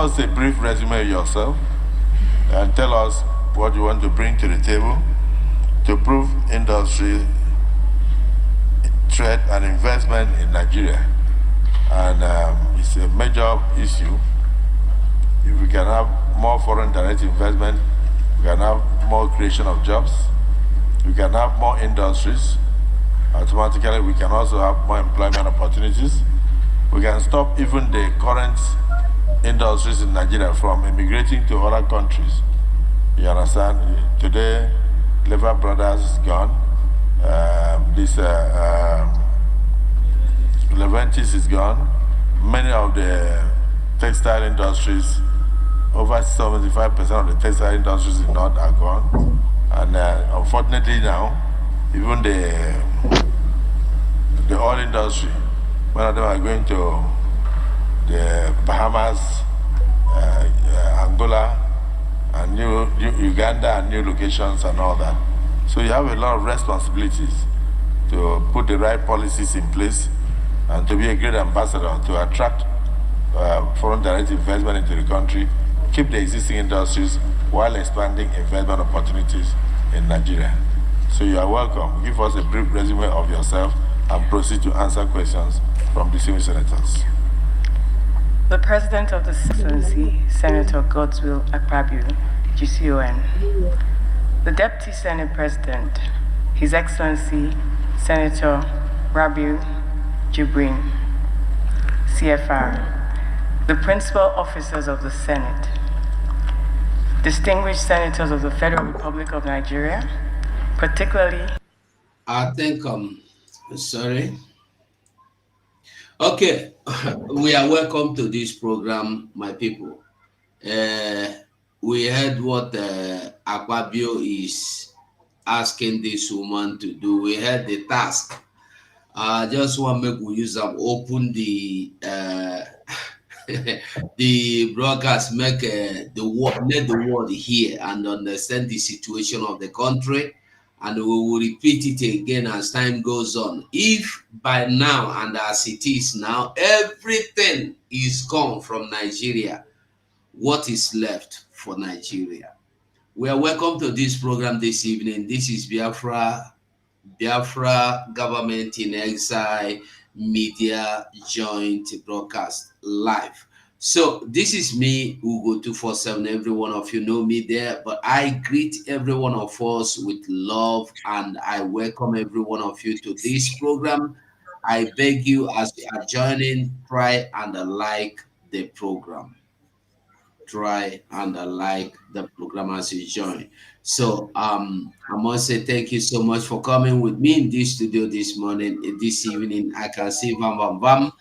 us a brief resume of yourself and tell us what you want to bring to the table to prove industry, trade, and investment in Nigeria. And it's a major issue. If we can have more foreign direct investment, we can have more creation of jobs, we can have more industries, automatically we can also have more employment opportunities. We can stop even the current industries in Nigeria from immigrating to other countries. You understand? Today, Lever Brothers is gone. Leventis is gone. Many of the textile industries, over 75% of the textile industries in North are gone. And unfortunately now, even the oil industry, many of them are going to the Bahamas, Angola, and new Uganda, and new locations and all that. So you have a lot of responsibilities to put the right policies in place and to be a great ambassador to attract foreign direct investment into the country, keep the existing industries while expanding investment opportunities in Nigeria. So you are welcome. Give us a brief resume of yourself and proceed to answer questions from the distinguished senators. The President of the Excellency, Senator Godswill Akpabio, GCON. The Deputy Senate President, His Excellency, Senator Rabiu Jibrin, CFR. The Principal Officers of the Senate, distinguished Senators of the Federal Republic of Nigeria, particularly... I think, sorry. Okay, we are welcome to this program, my people. We heard what Akpabio is asking this woman to do. We heard the task. I just want to make we use them, open the the broadcast, make the world, let the world hear and understand the situation of the country, and we will repeat it again as time goes on. If by now and as it is now, everything is gone from Nigeria, what is left for Nigeria? We are welcome to this program this evening. This is Biafra Government in Exile Media Joint Broadcast Live. So this is me, Ugo 247. Every one of you know me there, but I greet every one of us with love and I welcome every one of you to this program. I beg you, as you are joining, try and like the program. Try and like the program as you join. So I must say thank you so much for coming with me in this studio this morning, this evening. I can see Vam Vam Vam.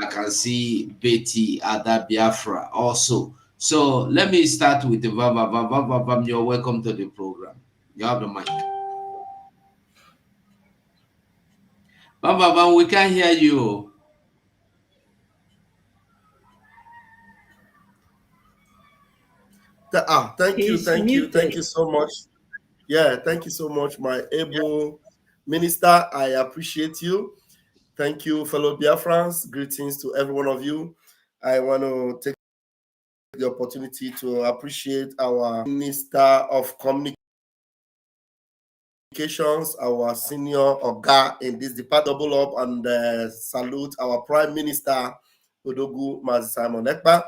I can see Betty Ada Biafra also. So let me start with the Vam Vam Vam Vam Vam Vam. You're welcome to the program. You have the mic. Vam Vam Vam, we can't hear you. Thank you so much. Yeah, thank you so much, my able minister. I appreciate you. Thank you, fellow Biafrans. Greetings to every one of you. I want to take the opportunity to appreciate our Minister of Communications, our senior Oga in this department. Double up and salute our Prime Minister, Odogu Mazi Simon Ekpa.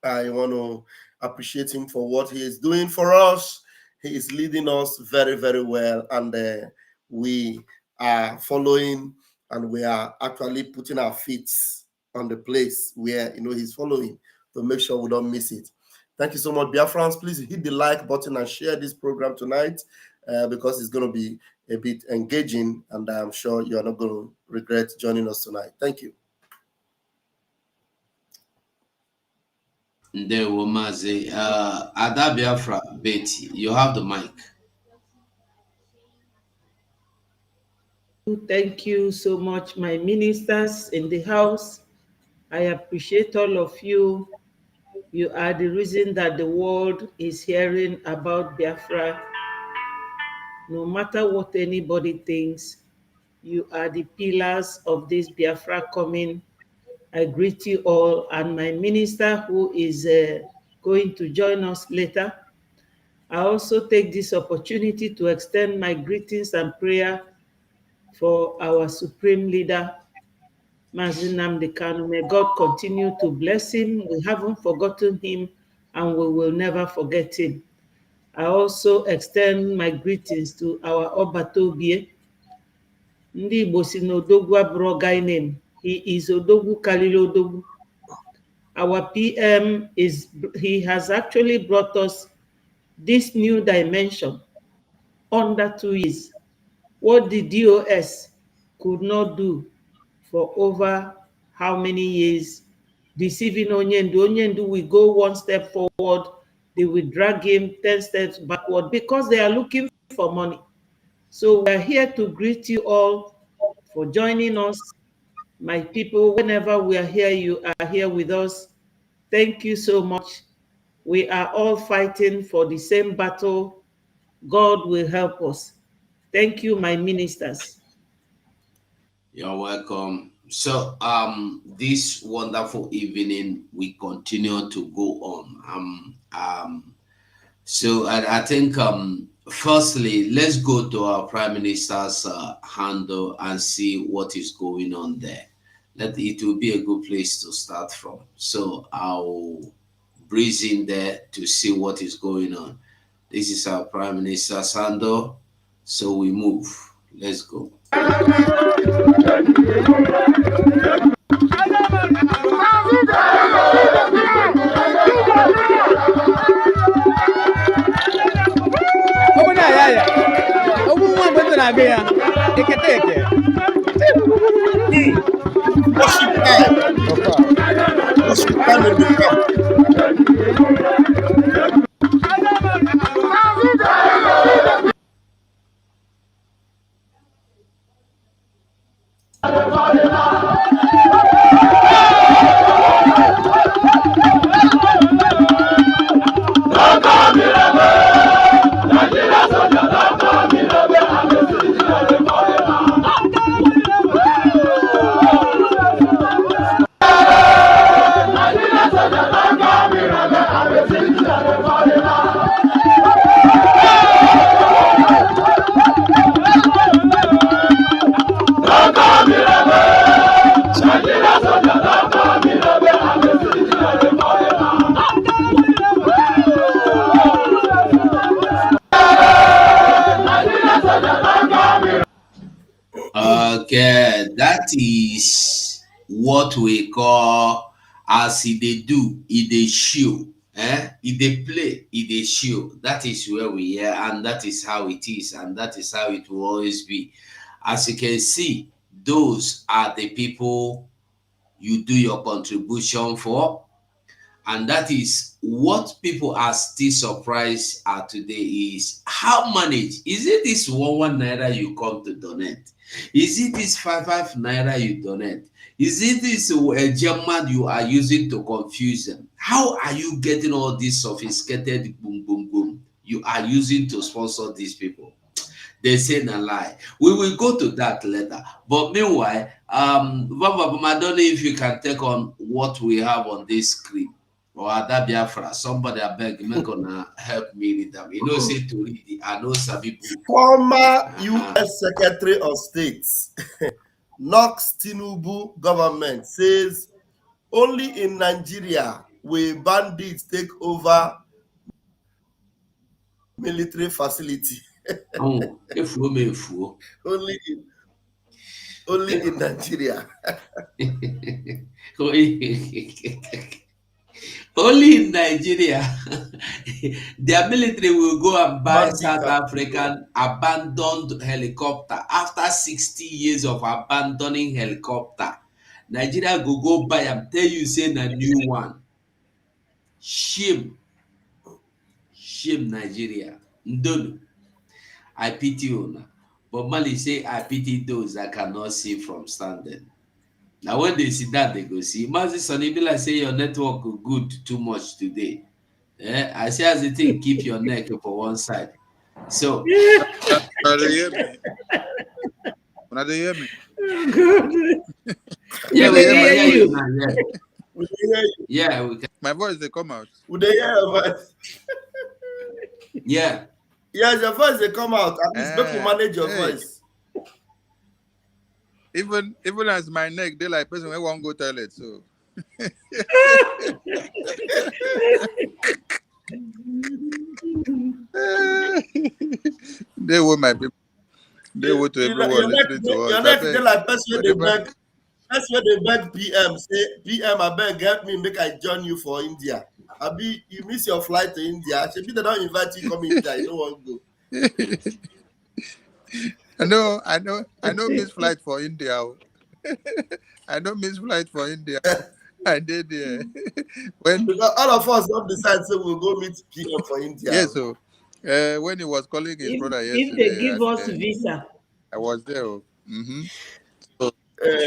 I want to appreciate him for what he is doing for us. He is leading us very, very well, and we are following, and we are actually putting our feet on the place where he's following to make sure we don't miss it. Thank you so much, Biafrans. Please hit the like button and share this program tonight because it's going to be a bit engaging, and I'm sure you're not going to regret joining us tonight. Thank you. Ndewo Mazi. Ada Biafra, Betty, you have the mic. Thank you so much, my ministers in the house. I appreciate all of you. You are the reason that the world is hearing about Biafra. No matter what anybody thinks, you are the pillars of this Biafra coming I greet you all, and my minister who is going to join us later. I also take this opportunity to extend my greetings and prayer for our supreme leader, Mazi Nnamdi Kanu. May God continue to bless him. We haven't forgotten him, and we will never forget him. I also extend my greetings to our Obatobie. Ndị Igbo si n'odogwu abụrụ guy name. He is Odogwu Kalili Odogwu. Our PM he has actually brought us this new dimension under 2 years. What the DOS could not do for over how many years, deceiving Onyendu. Onyendu will go one step forward, they will drag him 10 steps backward because they are looking for money. So we are here to greet you all for joining us. My people, whenever we are here, you are here with us. Thank you so much. We are all fighting for the same battle. God will help us. Thank you, my ministers. You're welcome. So this wonderful evening we continue to go on. So I think firstly, let's go to our Prime Minister's handle and see what is going on there. It will be a good place to start from. So I'll breeze in there to see what is going on. This is our Prime Minister's handle. So we move. Let's go. Worship time. Worship time in the camp. Okay, that is what we call as they do, they show, they play, they show. That is where we are, and that is how it is, and that is how it will always be. As you can see, those are the people you do your contribution for. And that is what people are still surprised at today is how managed. Is it this 1 naira you come to donate? Is it this 5 naira you donate? Is it this German you are using to confuse them? How are you getting all this sophisticated boom, boom, boom you are using to sponsor these people? They say a lie. We will go to that later. But meanwhile, I don't know if you can take on what we have on this screen. Or that Biafra, somebody I beg, make gonna help me read them. You know, say to read it. I know Sabi. Former U.S. Secretary of State Knox Tinubu government says only in Nigeria will bandits take over military facility. Oh, if women fool. Only in Nigeria. Only in Nigeria, their military will go and buy South African abandoned helicopter. After 60 years of abandoning helicopter, Nigeria will go buy and tell you say a new one. Shame. Shame Nigeria. Ndonu. I pity you. But Mali say I pity those that cannot see from standing. Now when they see that, they go see. Mazi Sonibila say your network good too much today. I say as the thing, keep your neck for one side. So when they hear me. Oh, God. Yeah, We we dey can hear hear you you. now. Yeah, We dey hear you. yeah, we can. My voice they come out. We dey hear your voice. Yeah. Yes, your voice they come out. At least make we Eh, manage your hey, voice. even as my neck, they like person who won't go toilet. So they were my people. They were to everyone listening to us. Your I neck they beg. like person where they Whenever beg. That's where they beg PM. Say PM, I beg help me make I join you for India. Abi, you miss your flight to India. Maybe they don't invite you come India. You don't want to go. I know miss flight for India. Oh. I know miss flight for India. I did there. when Because all of us don't decide so we'll go meet PM for India. yes, so when he was calling his brother If they yesterday, give and us visa, I was there. Oh. Mm-hmm. So Uh,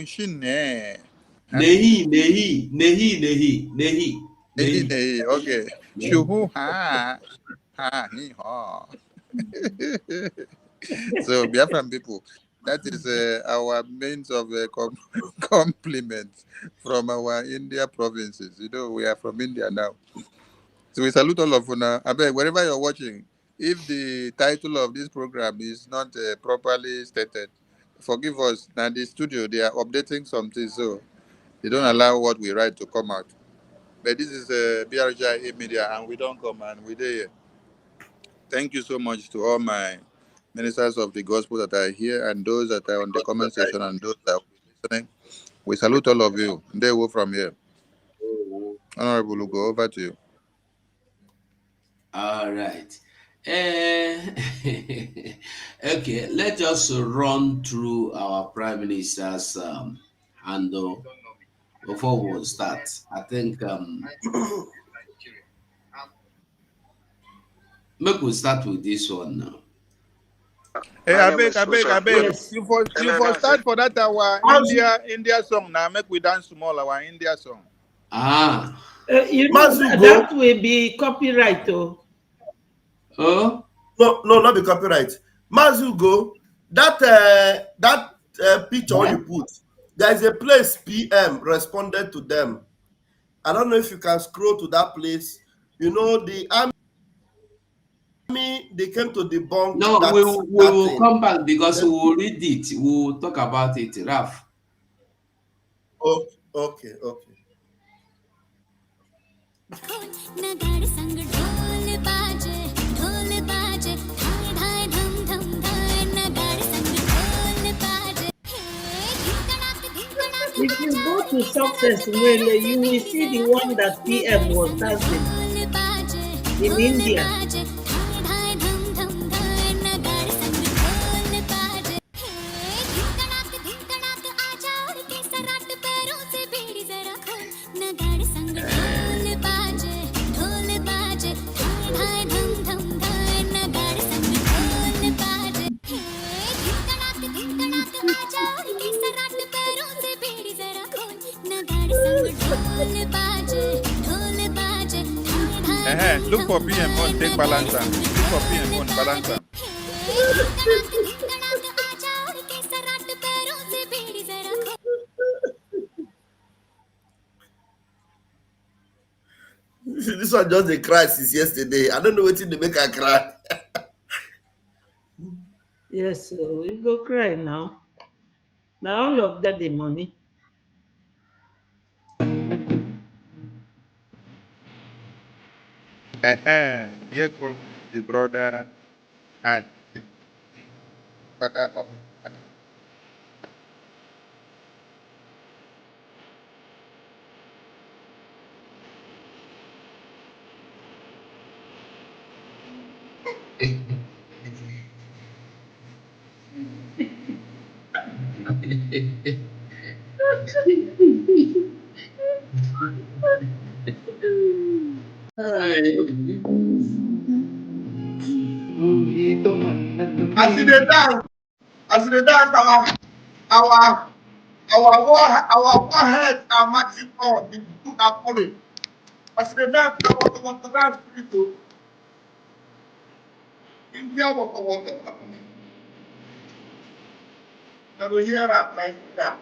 she ne. Nehi, nehi, nehi, nehi, nehi, nehi. Okay. Nehi. Shuhu ha he ha. So Biafran people, that is our means of compliment from our India provinces. You know, we are from India now. So we salute all of you now. I beg, wherever you're watching, if the title of this program is not properly stated, forgive us. Now the studio, they are updating something, so they don't allow what we write to come out. But this is BRGIE Media, and we don't come and we there. Thank you so much to all my ministers of the gospel that are here and those that are on the comment section and those that will be listening. We salute all of you. They will from here. Honorable Lugo, over to you. All right. Okay, let's just run through our prime minister's handle before we start. I think make we start with this one now. Hey, My I name beg, is I beg, I Social. beg. yes. You for start for that our India song now. Make we dance small our India song. Ah. You know Mazugo. that will be copyright. Oh, Oh. No, not the copyright. Mazugo, that picture you put, there is a place PM responded to them. I don't know if you can scroll to that place. You know, the army they came to debunk No, that, we that will thing. come back because we will read it. We will talk about it, Raf. Oh, okay. if you go to Success Wele, you will see the one that PM was dancing in India. Look for PM on take balance. Look for PM on balance. This one just a cry since yesterday. I don't know what to make her cry. Yes, so we go cry now. Now all of that the money. Here comes the brother and father of. As they dance, our forehead are matching up. The two are coming. As they dance, our dance people. India, I will hear that like that.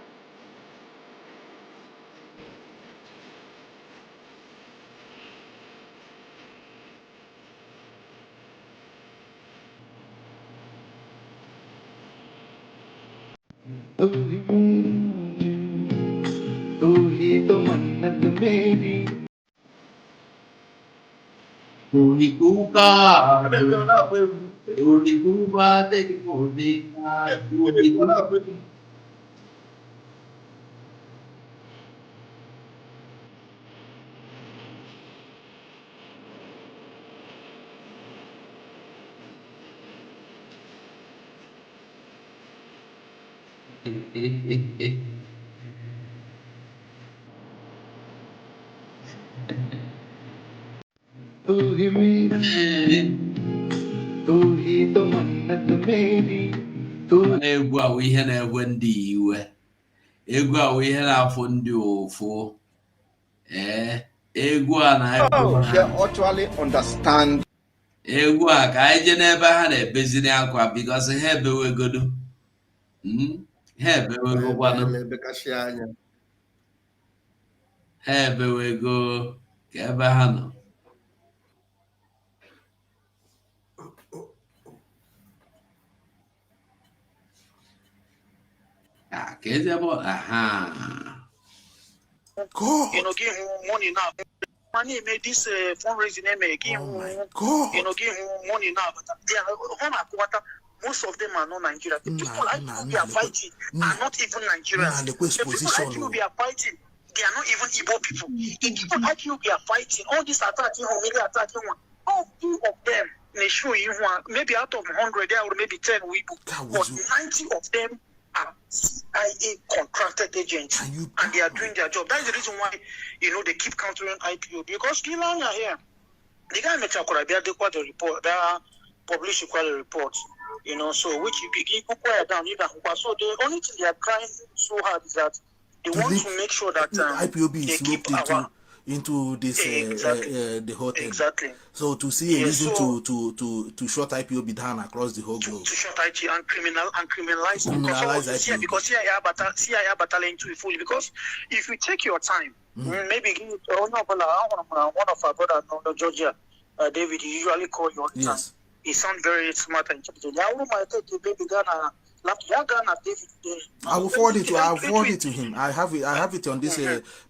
Egwu a wụ ihe na-ewe ndị iwe. Egwu a wụ ihe na-afụ ndị ụfụ. Egwu a na-ekwu They ha. actually understand. Egwu a ka anyị jee n'ebe ha na-ebeziri akwa because ha ebewegodo. Ha ebewegokwanụ. Ha ebewego ka ebe ha nọ. Ka eze bụ God. Give him money now. Money made this fundraising. Give God. give him money now. But most of them are not Nigerian. The people we are fighting are not even Nigerians. The people we are fighting, they are not even Igbo people. The people we are fighting, all this attacking, attacking one, all few of them, they show you one, maybe out of 100, there or maybe 10 people, but 90 of them are CIA contracted agents, and they are doing their job. That's the reason why, they keep countering IPO, because here, the guy made the report, that published a report, so which you begin to quiet down. So the only thing they are trying so hard is that they want to make sure that IPOB is keep looped into this the whole thing. Exactly. So to see a reason to shut IPOB down across the whole globe. To shut IT and criminalize it. Because CIA battle into it fully. Because if you take your time, maybe one of our brothers, Georgia, David, you usually call you all the time. He sounds very smart and intelligent. I will forward it to him. I have it on this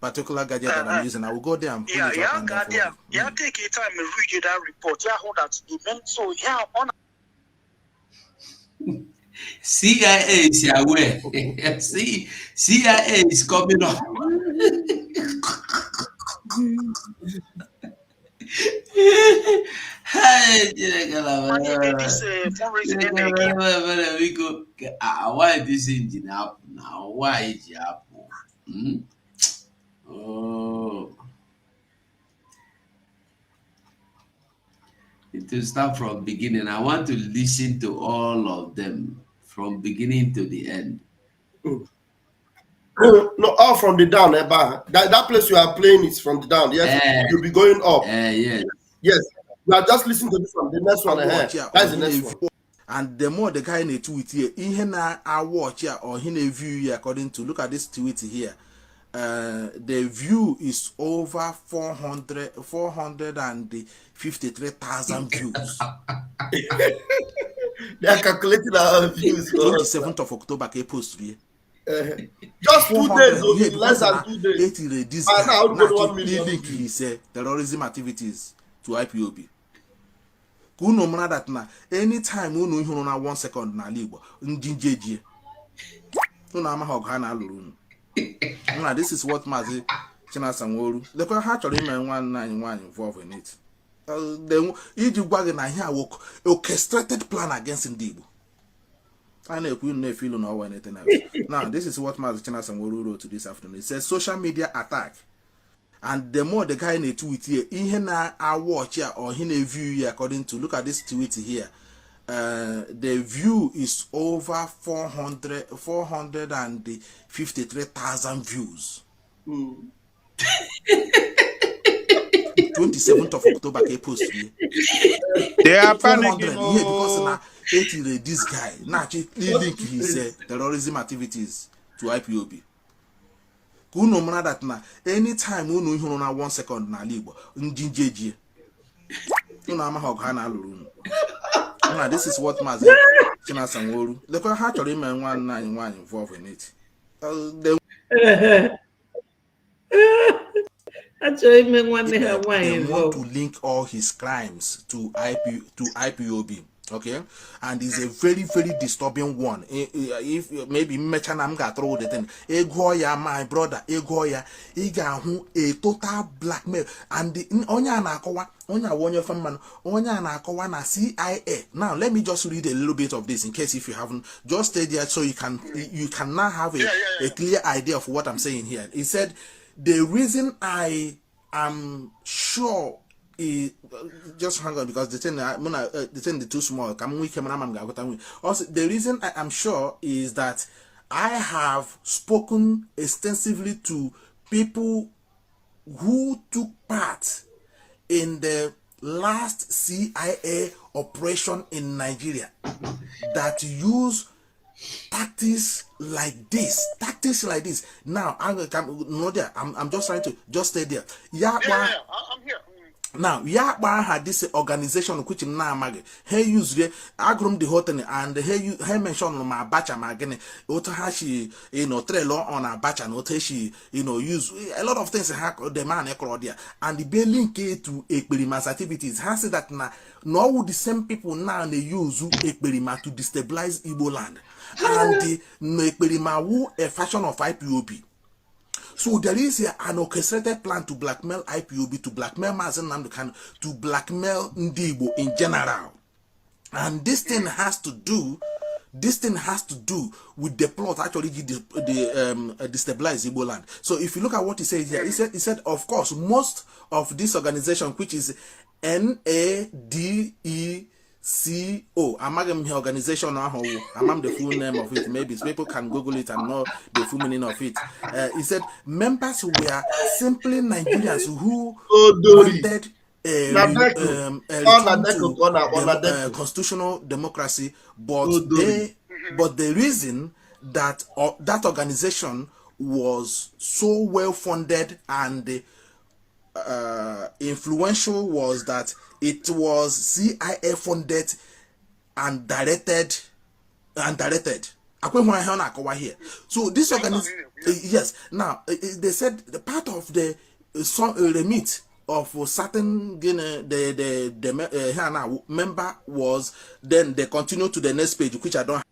particular gadget that I'm using. I will go there and pull it up and forward it. Take your time and read that report. Hold that event. So on. CIA is aware. CIA is coming up. Hey, why this engine up now? Why is it up? Oh, it will start from beginning. I want to listen to all of them from beginning to the end. No, all from the down, that place you are playing is from the down. Yes, you'll be going up. Yes. Yes, you are just listening to this one. The next one ahead. That's the next one. And the more the guy in a tweet here, I watch here or in a view here, according to look at this tweet here, the view is over 453,000 views. They are calculating our views. 27th of October, I post here. Just 2 days, only less than 2 days. This now link he said terrorism activities to IPOB. Kuno mana that na anytime unu ihuru na 1 second na Igbo ndi njeje. Unu ama ha ga na aluru. Now this is what Mazi Chinasanworu. The kwa ha chọrọ ime nwanyi involved in it. Then iji gwa gị na ihe a orchestrated plan against ndị Igbo. I know you feel no anything else. Now, this is what Mazi Chinasanworu wrote this afternoon. It says social media attack. And the more the guy in a tweet here, I watch here or in a view here, according to look at this tweet here, the view is over 453,000 views. 27th of October, I post here. They are panicking. Because etire this guy na link his terrorism activities to IPOB. Kuno mara that na anytime unu ihuru na 1 second na Igbo njinjeji unu ama ha na aluru unu. Now this is what Mazi Chinasa Nworu. Look at how to remember one involved in it. They want to link all his crimes to IPOB. Okay, and it's a very, very disturbing one. If maybe Mechanam got through the thing, Egoya, my brother, Egoya, Igahu, a total blackmail, and the Onya Nakawa, Onya Wonya from man, Onya Nakawana CIA. Now let me just read a little bit of this in case if you haven't just stay there so you can now have a clear idea of what I'm saying here. He said the reason I am sure just hang on because the thing too small. Also, the reason I am sure is that I have spoken extensively to people who took part in the last CIA operation in Nigeria that use tactics like this. Now I'm just trying to just stay there. I'm here. Now, Yakba had this organization which in Namag. He used the agrum the hotel and he mentioned my batcha magene, Otahashi, Trello on a batcha, Noteshi, use a lot of things hack the man Ecrodia and the link to experiment activities. Has said that now, nor would the same people now they use experiment to destabilize Igbo land and the experiment a fashion of IPOB. So there is an orchestrated plan to blackmail IPOB, to blackmail Mazen Namdekan, to blackmail Ndibo in general. And this thing has to do with the plot actually destabilize Igbo land. So if you look at what he says here, he said of course most of this organization, which is NADECO, among the organization, among the full name of it, maybe people can Google it and know the full meaning of it. He said members were simply Nigerians who wanted a return to constitutional democracy, but the reason that that organization was so well funded and influential was that it was CIA funded and directed. Here. So this organization, yes. Now they said the part of the remit of certain the member was then they continue to the next page, which I don't.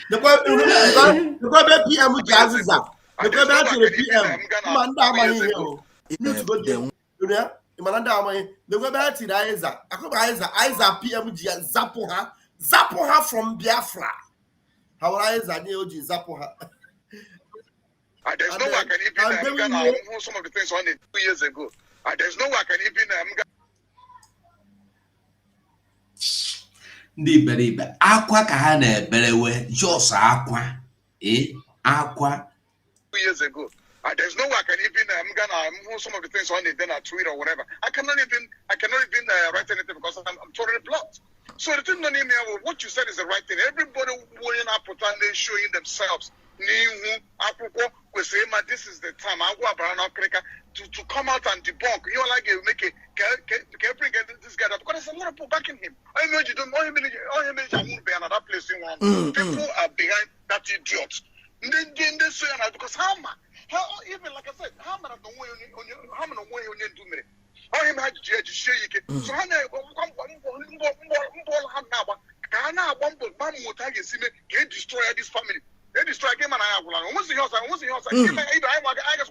The PM Jaziza. The PM. Zapoha from Biafra. How is that Neoji Zapoha? There's no way I can even some of the things on it 2 years ago. There's no way I can even Ndibe akwa ka ha na-eberewe just akwa akwa 2 years ago. There's no way I can even some of the things on it then I tweet or whatever. I cannot even write anything because I'm totally blocked. So the thing what you said is the right thing. Everybody wearing up and they showing themselves. This is the time to come out and debunk. You know, like make a bring this guy up because there's a lot of people backing him. Another place in one. People are behind that idiot. They say because how even like I said, how many do me? So destroy this family. They destroy him and I once I just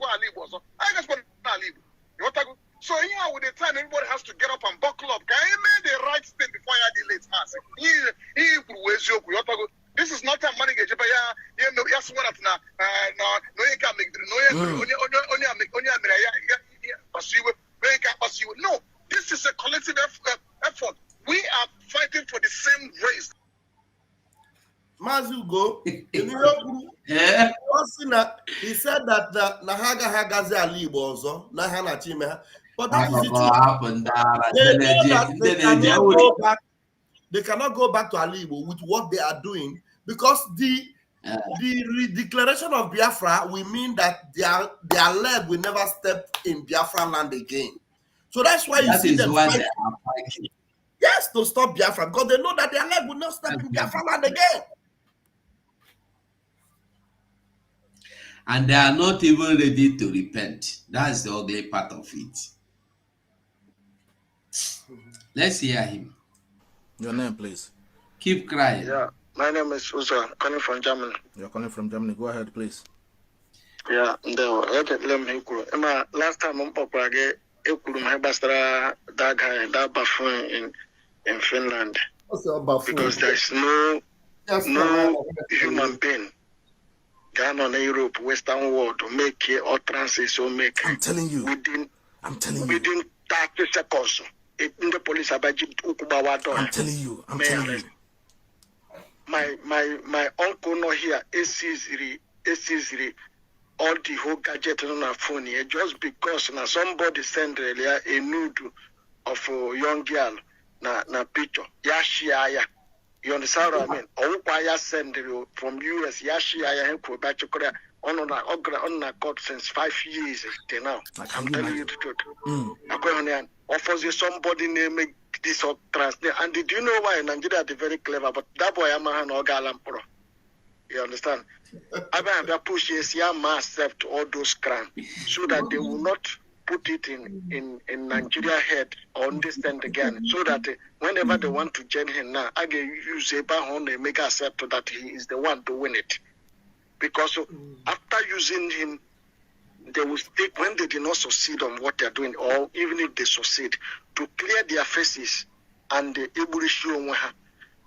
want to leave. So anyhow, with the time everybody has to get up and buckle up. Can you make the right thing before I delay it? This is not a money get you know yes one at now no you can make no, this is a collective effort. We are fighting for the same race. Mazu Ugo, in Eh? he said that the Nahaga Hagazi Ali Bozo, Nahana Chimeha. But that is it. They know that they cannot go back. They cannot go back to Alibo with what they are doing because the declaration of Biafra will mean that their leg will never step in Biafra land again. So that's why you see them fighting. Yes, to stop Biafra because they know that their leg will not step in Biafra land again. And they are not even ready to repent. That's the ugly part of it. Let's hear him. Your name, please. Keep crying. Yeah, my name is Uzo, calling from Germany. You're calling from Germany. Go ahead, please. Yeah, last time I'm Popage, that guy, that buffoon in Finland. Because there's no human being gone on Europe, Western world to make it or transit so make. I'm telling you. Within 30 seconds. In the police I'm telling you. I'm telling you. My uncle not here, AC3, all the whole gadget on our phone here, just because now somebody sent earlier a nude of a young girl na picture. Yashia. You understand what I mean? Or send from US, Yashia and Quebec on a court since 5 years till now. I'm telling you the truth. Offers somebody name this or translate. And did you know why Nigeria is very clever? But that boy Amahan or Galampro. You understand? I push Yama accept all those crimes so that they will not put it in Nigeria head or understand again. So that whenever they want to jail him now, I can use a bahon and make accept that he is the one to win it. Because after using him, they will take when they did not succeed on what they are doing, or even if they succeed, to clear their faces and the able to show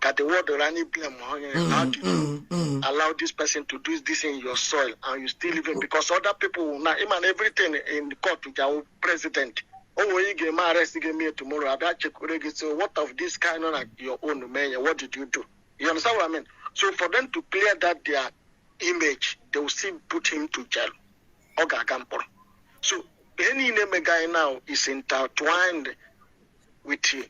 that the word running blame how do you allow this person to do this in your soil and you still living because other people will not even everything in the court with our president. Oh, you get my arrest me tomorrow. I check so what of this kind of your own man? What did you do? You understand what I mean? So for them to clear that their image, they will still put him to jail. So any name guy now is intertwined with him.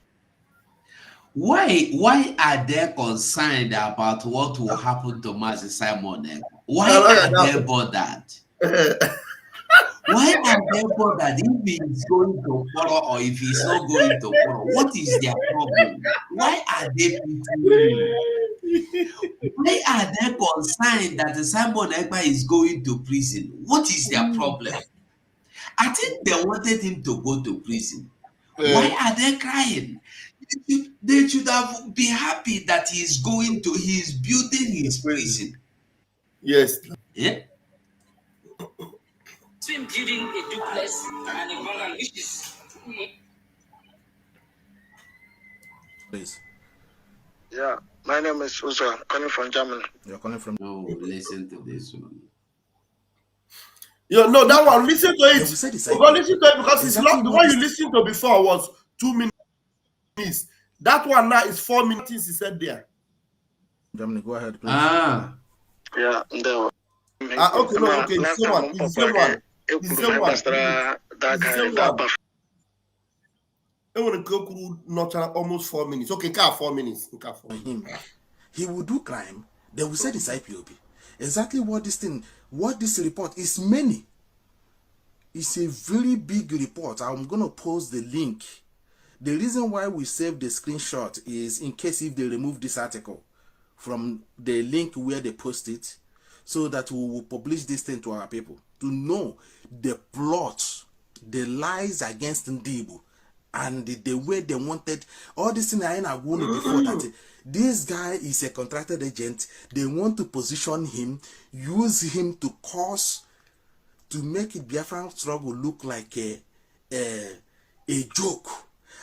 Why are they concerned about what will happen to Mazi Simon? Why are they bothered? Why are they bothered if he is going to follow or if he's not going to follow? What is their problem? Why are they pitying? Why are they concerned that Simon Ekpa is going to prison? What is their problem? I think they wanted him to go to prison. Why are they crying? They should have been happy that he's building his prison. Yes. Yeah. Between building a duplex and a bungalow, which is Please. Yeah, my name is Uzo, calling from Germany. You're calling from. No, listen to this one. No, that one, listen to it. Listen to it because it's long. The one you listened to before was 2 minutes. That one now is 4 minutes, he said there. Germany, go ahead, please. Yeah, okay, no, okay. The same one. The same one. I want to go through not almost 4 minutes. Okay, 4 minutes. He will do crime. They will say it's IPOB. Exactly what this report is many. It's a very big report. I'm going to post the link. The reason why we saved the screenshot is in case if they remove this article from the link where they post it, so that we will publish this thing to our people to know the plot, the lies against Ndibu, and the way they wanted all this thing. I know before that this guy is a contracted agent. They want to position him, use him to make it Biafran struggle look like a joke.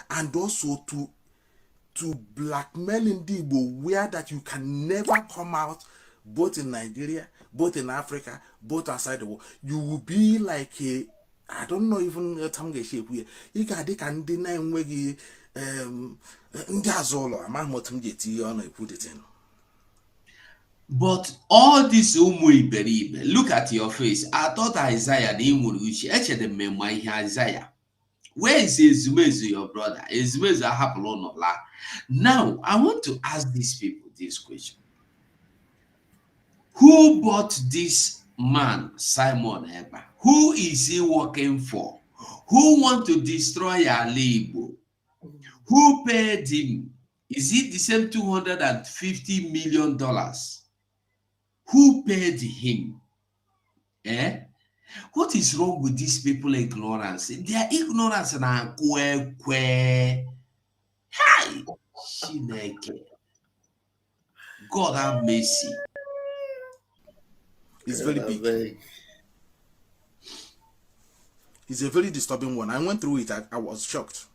And also to blackmail Ndibo where that you can never come out, both in Nigeria, both in Africa, both outside the world. You will be like I don't know even a shape where you can deny where Ndazolo, a man what put it in. But all this umu iberibe, look at your face. I thought Isaiah the Imuruchi, actually the Isaiah. Where is Ezumezu, your brother? Ezumezu Ahapolonola. Now, I want to ask these people this question. Who bought this man, Simon Eber? Who is he working for? Who want to destroy Alibo? Who paid him? Is it the same $250 million? Who paid him? Eh? What is wrong with these people ignorance? Their ignorance na kwe. Hi! Shineke. God have mercy. It's very big. It's a very disturbing one. I went through it. I was shocked.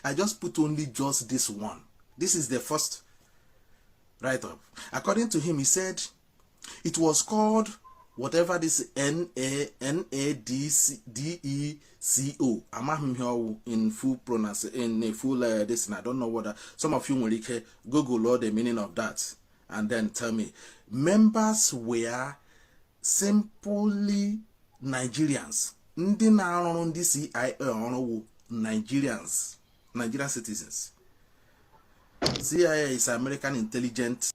I just put only just this one. This is the first write-up. According to him, he said it was called whatever this NADECO. I'm here in full pronunciation, in full this, and I don't know what. Some of you will Google all the meaning of that and then tell me. Members were simply Nigerians. Ndị na-arụ ndị CIA ọrụ Nigerians, Nigerian citizens. CIA is American intelligence.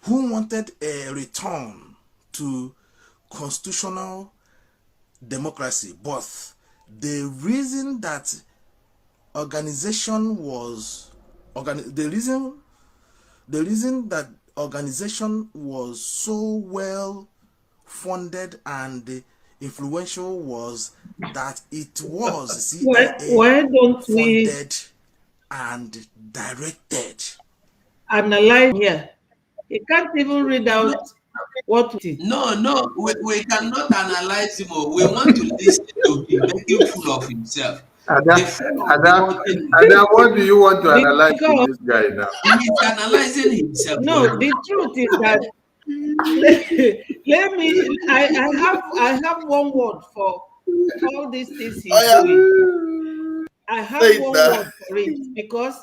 Who wanted a return to constitutional democracy, but the reason that organization was the reason that organization was so well funded and influential was that it was CIA why don't we funded and directed. analyze here? You can't even read out what it is. No, we cannot analyze him. We want to listen to him, making fool of himself. Ada, what do you want to analyze with this guy now? He's analyzing himself. No, the truth is that let me. I have one word for all these things he's doing. I have one word for it because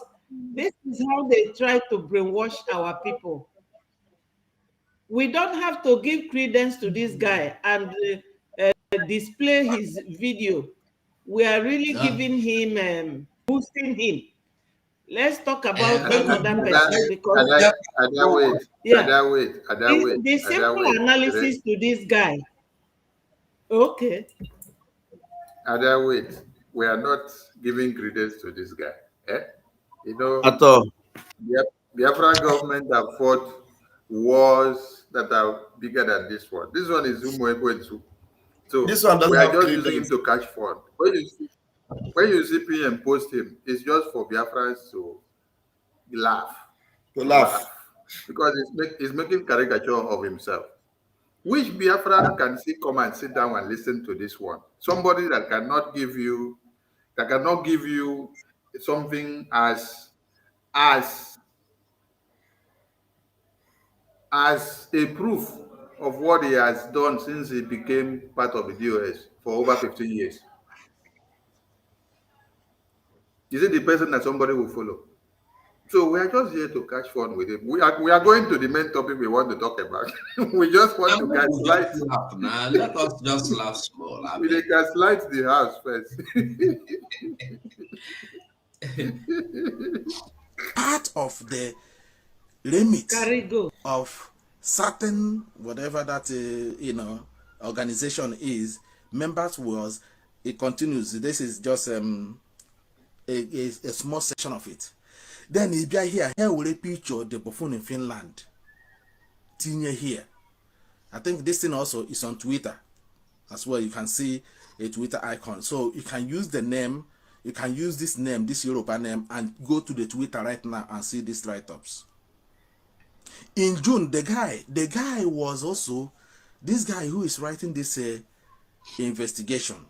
this is how they try to brainwash our people. We don't have to give credence to this guy and display his video. We are really giving him, boosting him. Let's talk about another person because the simple analysis to this guy. Okay. Ada, wait. We are not giving credence to this guy. You know, At all. the Biafra government have fought wars that are bigger than this one. This one is Umuekwensu. So This one doesn't we are have just credence. using him to catch fun. When you see PM post him, it's just for Biafrans to laugh. Because he's making caricature of himself. Which Biafran can see come and sit down and listen to this one? Somebody that cannot give you something as a proof of what he has done since he became part of the DOS for over 15 years. Is it the person that somebody will follow? So we are just here to catch fun with him. We are going to the main topic we want to talk about. We just want to gaslight. Let us just laugh small. We gaslight the house first. Part of the remit of certain whatever that organization is, members was, it continues. This is just a small section of it. Then if you are here will a picture of the buffoon in Finland. Tinye here. I think this thing also is on Twitter as well. You can see a Twitter icon. So you can use the name, you can use this name, this European name, and go to the Twitter right now and see these write-ups. In June, the guy was also, this guy who is writing this investigation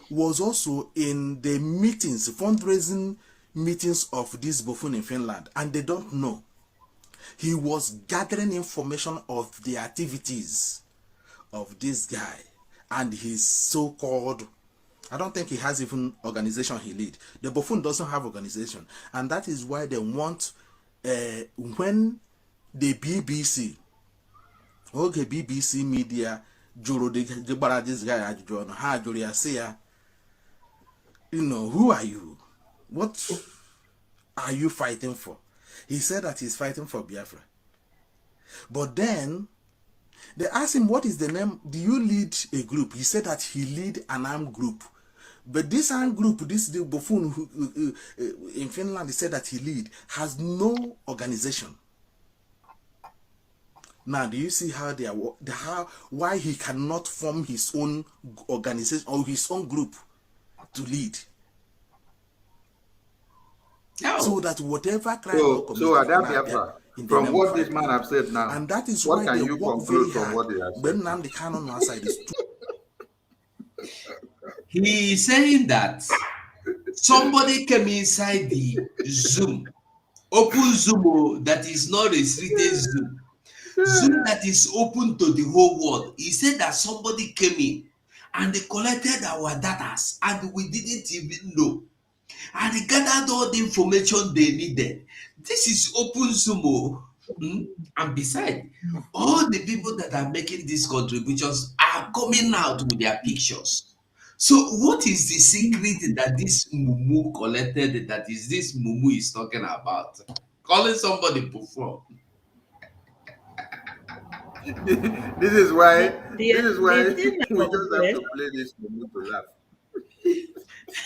was also in the meetings, fundraising meetings of this buffoon in Finland, and they don't know. He was gathering information of the activities of this guy and his so-called I don't think he has even organization he lead. The Buffoon doesn't have organization, and that is why they want when the BBC, okay, BBC media jụrụ the gbara this guy ajụjụ ọnụ, ha jụrụ ya sị ya, you know, who are you? What are you fighting for? He said that he's fighting for Biafra. But then they asked him, what is the name? Do you lead a group? He said that he lead an armed group. But this armed group, this the Buffoon who, in Finland, he said that he lead, has no organization. Now, do you see how they are? Why he cannot form his own organization or his own group to lead? No. So that whatever crime so Biafra, from what this man have said now, and that is what why can they you work conclude very from hard. what they have When said? Nnamdi Kanu on our side is He is saying that somebody came inside the Zoom, open Zoom that is not restricted Zoom, Zoom that is open to the whole world. He said that somebody came in and they collected our data and we didn't even know. And they gathered all the information they needed. This is open Zoom. And besides, all the people that are making these contributions are coming out with their pictures. So what is the secret that this Mumu collected, that is this Mumu is talking about? Calling somebody before. This is why The thing we about just have them, to play this to laugh.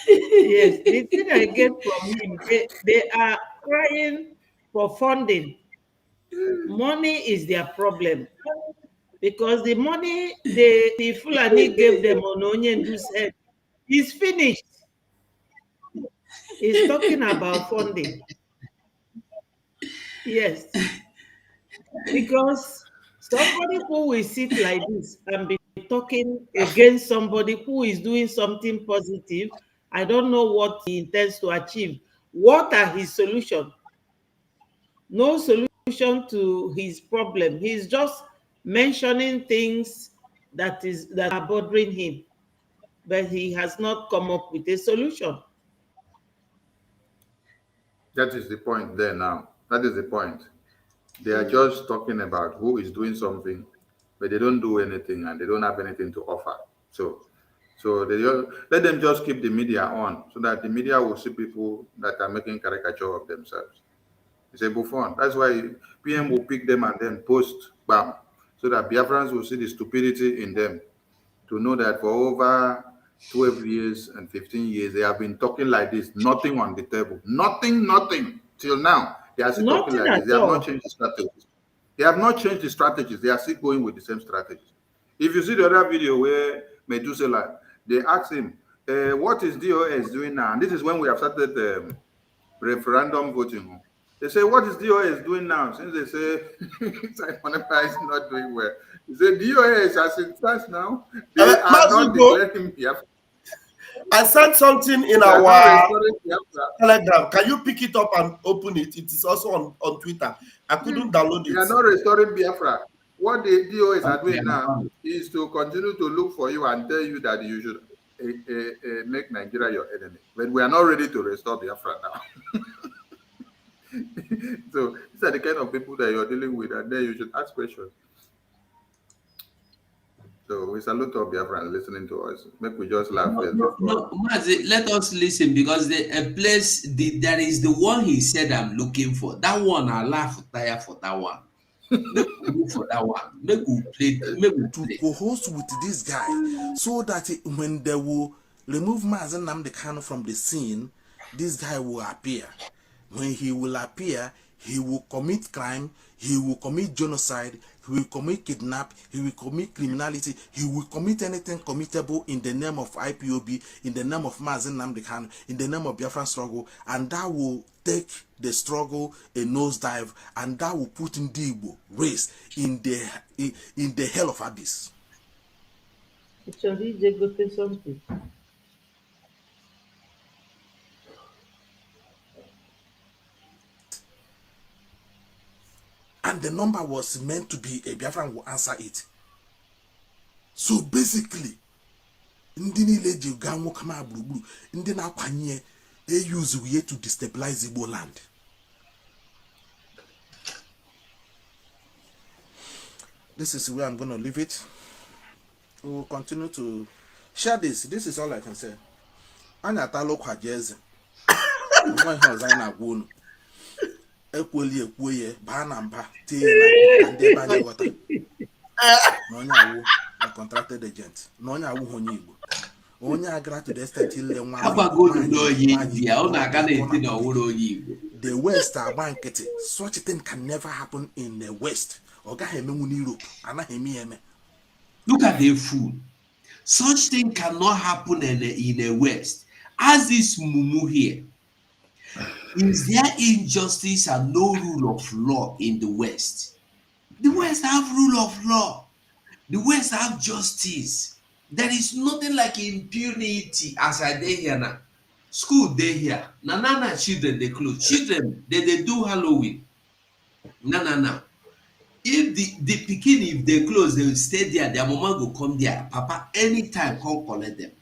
yes, the thing I get from him, they are crying for funding. Money is their problem. Because the money the Fulani gave them on Onyendu's head is finished. He's talking about funding. Yes. Because somebody who will sit like this and be talking against somebody who is doing something positive, I don't know what he intends to achieve. What are his solutions? No solution to his problem. He's just mentioning things that are bothering him, but he has not come up with a solution. That is the point there now. That is the point. They are just talking about who is doing something, but they don't do anything and they don't have anything to offer. So they just, let them just keep the media on so that the media will see people that are making caricature of themselves. It's a Buffon. That's why PM will pick them and then post bam, so that Biafrans will see the stupidity in them, to know that for over 12 years and 15 years, they have been talking like this, nothing on the table, nothing till now. They are still talking Nothing like this. at They have all. not changed the strategies. They have not changed the strategies. They are still going with the same strategies. If you see the other video where Methuselah, they asked him, what is DOS doing now? And this is when we have started referendum voting. They say, what is DOS doing now? Since they say Simon Ekpa is not doing well. He said, DOS has in charge now. They are not declaring Biafra. I sent something in They are not our restoring Biafra. Telegram. Can you pick it up and open it? It is also on Twitter. I couldn't download They are it. not restoring Biafra. What the DOS are doing now is to continue to look for you and tell you that you should make Nigeria your enemy. But we are not ready to restore Biafra now. So these are the kind of people that you're dealing with, and then you should ask questions. So we salute all Biafrans listening to us. Make we just laugh. No, Mazi, let us listen, because there is the one he said I'm looking for. That one I laugh tire for that one. Make we look for that one. Make we play. to co-host with this guy, so that when they will remove Mazen Nnamdi Kanu from the scene, this guy will appear. When he will appear, he will commit crime, he will commit genocide, he will commit kidnap, he will commit criminality, he will commit anything committable in the name of IPOB, in the name of Mazen Nnamdi Kanu, in the name of Biafran struggle, and that will take the struggle a nosedive, and that will put in the Igbo race in the hell of abyss. Actually, they go to something. And the number was meant to be a Biafran will answer it. So basically, ndị niile ji gaa nwoke ma gburugburu ndị na-akwanye eyuzu ye to destabilize Igbo land. This is where I'm going to leave it. We will continue to share this. This is all I can say. Anya talo kwa jeze. Nwa ihe ọzọ anyị na-agwa unu. Ekweli ekwoye baa na mba tie na ndị ebe anyị ghọta. Na onye awụ a contracted agent. Na onye awụ onye Igbo. Onye agara to the extent ile nwa. The West agba nkịtị. Such a thing can never happen in the West. Oga emenwu in Europe. Anaghị eme eme. Look at the food. Such thing cannot happen in the West. As this mumu here, is there injustice and no rule of law in the West? The West have rule of law. The West have justice. There is nothing like impunity as I day here now. School day here. Na children they close. Children they do Halloween. Na. If the pikin, if they close, they will stay there. Their mama will come there. Papa, anytime, come collect them.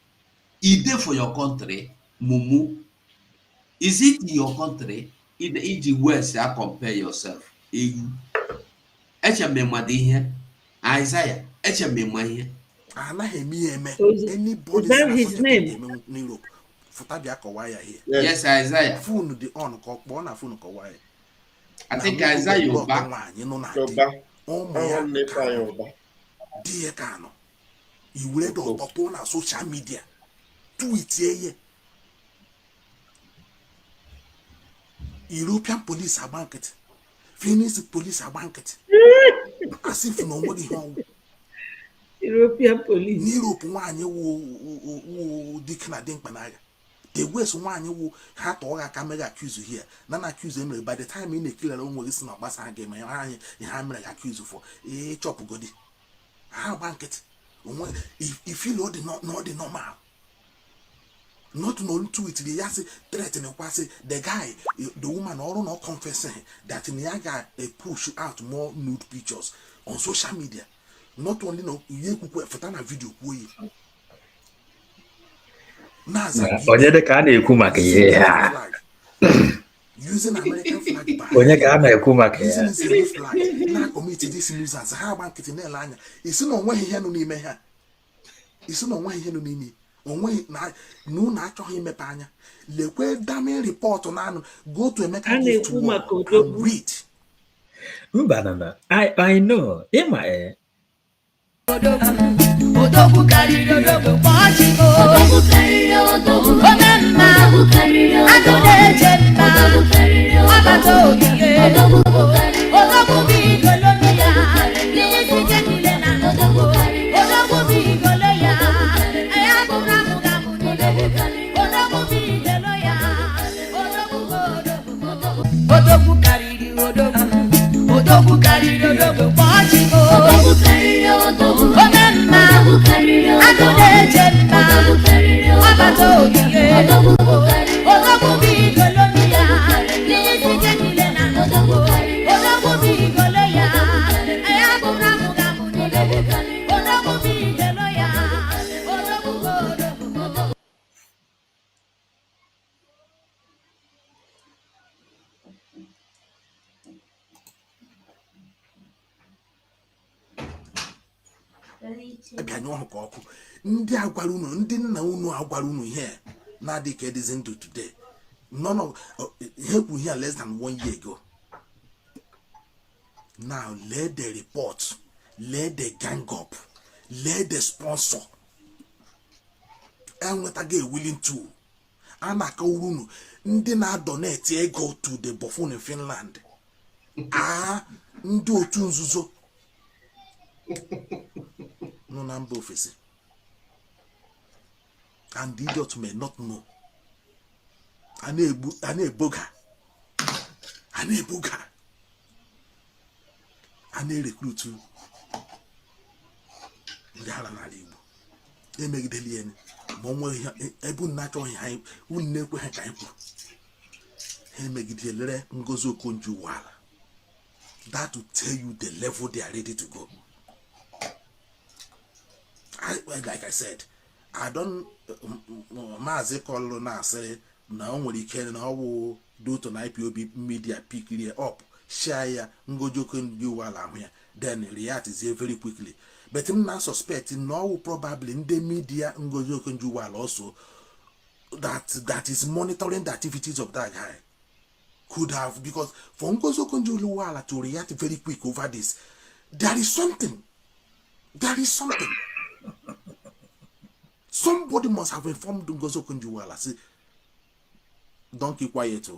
Is there for your country, mumu? Is it in your country? In the West, I compare yourself. Isaiah, Anybody is that his name? Yes, Isaiah. Phone the on phone Kawai. I think Isaiah Yoba. Dear Kano, you read upon our social media. Tweet ye. European police are banket. Finnish police are banket. As if nobody home. European police. Europe one you Dickna Dinkmanaga. The West one you had all a camera accuse you here. None accuse him by the time in the killer won't listen up Basan game and hammer accuse you for a chop goody. How banket? If you know the normal. Not known to it, the Yassi threatening the guy, the woman, all not confessing that in Yaga they push out more nude pictures on social media. Not only no, you could put a video. Using American flag using his flag. Now committed this nuisance. How bank it in the line? It's no way he had no name. It's no way he no name. Onwe na no na achọ him mepanya lekwe damn report on go to a mechanic to work and read. Banana, I know. Emma, Odogu carry odogu party go. Odogu carry odogu. Omemma. Odogu carry odogu. Adode jemma. Odogu carry odogu. Abato ye. Odogu carry odogu. Odogu bi golonia. Lisi jekile na. Odogu carry odogu. Odogu bi goloya. Ayakura muga munile. Odogu bi goloya. Odogu odogu. Odogu carry odogu. Odogu carry odogu party go. Odogu carry odogu. Omemma. Adode jemma. Abato ye. Odogu bi golonia. Lisi jekile na. Odogu bi goloya. Ayakura muga munile. Odogu bi goloya. Odogu odogu. Abịanye ọhụ ka ọkụ ndị agwara unu ndị nna unu agwara unu ihe na-adị ka edizi ndụ today none of ihe kwuru here less than 1 year ago. Now let the report, let the gang up, let the sponsor enwetaga willing to a na-aka unu ndị na-adonate ego to the buffoon in Finland ndị otu nzuzo no number office and the idiot may not know. Aneboga recruit ndị ala n'ala Igbo emegideli ya ma onwe ebe na-achọ ihe unu na-ekwe ha ka anyị kwuru ha emegidelere Ngozi Okonjo-Iweala. That will tell you the level they are ready to go. Like I said, I don't Maazị Kọlụ na-asị na o nwere ike na ọ wụ due to na IPOB media pick it up, share ya, ngojoko ndị ụwala ahụ ya, then react very quickly. But I'm not suspecting no probably in the media ngojoko ndị ụwala also that is monitoring the activities of that guy. Could have, because for ngojoko ndị ụwala to react very quick over this, there is something. Somebody must have informed Ngozo Kunjuwala. Say, don't keep quiet.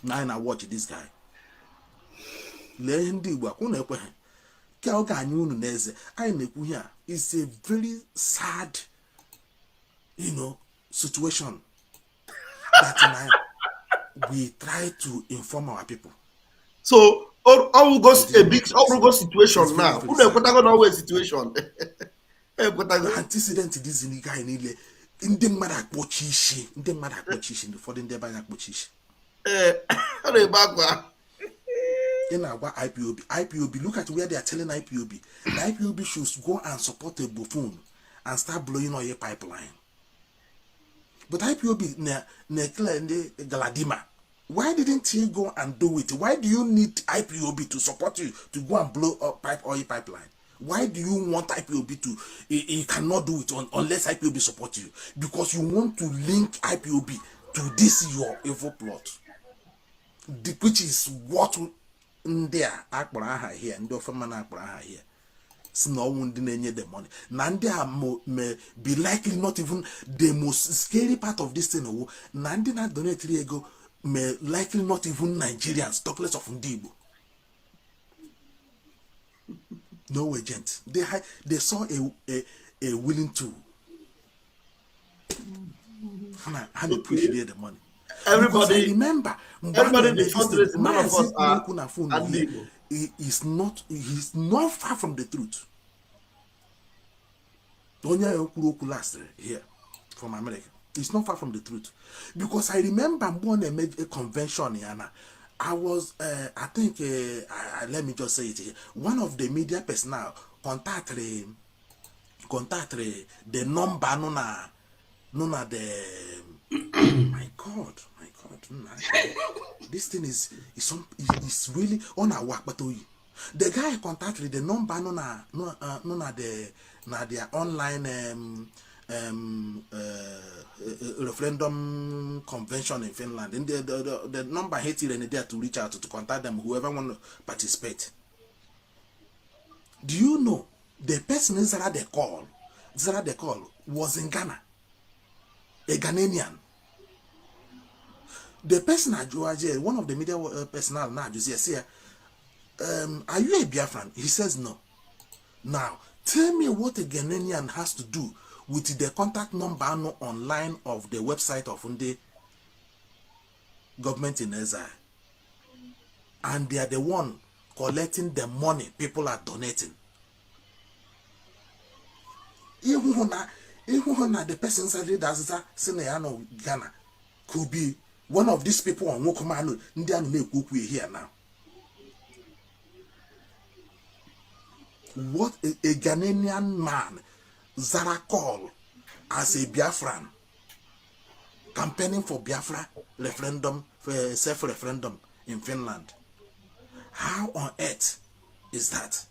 Now I watch this guy. Let him do what I it's a very sad, situation that we try to inform our people. So, August situation now. Who the always situation? Antecedent this in the guy in the mother pochishi, in the mother pochishi, the foreign the banyak pochishi. In our IPOB, look at where they are telling IPOB. The IPOB should go and support a buffoon and start blowing oil pipeline. But IPOB ne Galadima. Why didn't he go and do it? Why do you need IPOB to support you to go and blow up oil pipeline? Why do you want IPOB to? You cannot do it unless IPOB support you, because you want to link IPOB to this your evil plot, which is what there Akbaraha here and Dofamana Akbaraha here. No one didn't the money. Nandia may be likely not even the most scary part of this thing. Nandina donate 3 years ago may likely not even Nigerians, talk less of Ndibo. No agent. They saw a willing tool. And they pushed the money. Everybody remember. Everybody in the fundraising, none of us are he's not far from the truth. Donya last here from America. It's not far from the truth. Because I remember when I made a convention in Anna. I was, I think, let me just say it here. One of the media personnel contacted the number, nona the, my God, this thing is really on our work, but the guy contacted the number, nona their online referendum convention in Finland, and the number here and there to reach out to contact them, whoever want to participate. Do you know the person Zara they call was in Ghana, a Ghanaian. The person at Joaje, one of the media personnel now, say, are you a Biafran? He says no. Now tell me what a Ghanaian has to do with the contact number online of the website of the government in Ezra. And they are the one collecting the money people are donating. Even the person said that Seneano Ghana could be one of these people on Wokomano, Indian make here now. What a Ghanaian man Zara call as a Biafran campaigning for Biafra referendum, self-referendum in Finland. How on earth is that?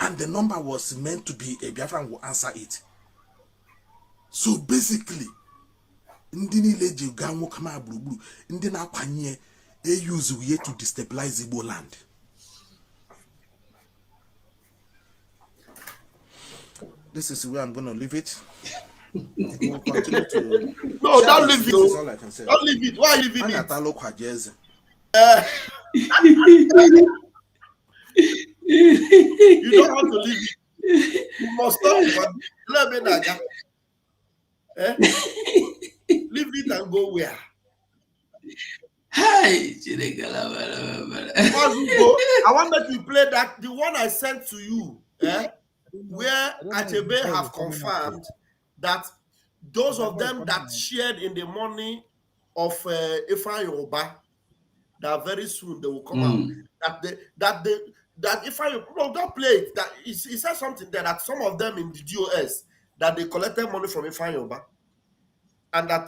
And the number was meant to be a Biafran will answer it. So basically, Ndini leji ganwo kama blue, Ndina kwanye use we to destabilize Igbo land. This is where I'm going to leave it. We'll continue to. No, don't leave it. This is all I can say. Don't leave it. Why are you leaving it? You don't have to leave it. You must stop. Let me know. Leave it and go where? Hey, I want that you play that the one I sent to you. Where Achebe have confirmed that those of them that shared in the money of Ifan Yoruba, that very soon they will come out. That that if I no, don't play it. That he said something there that some of them in the DOS that they collected money from Ifeanyi Oba, and that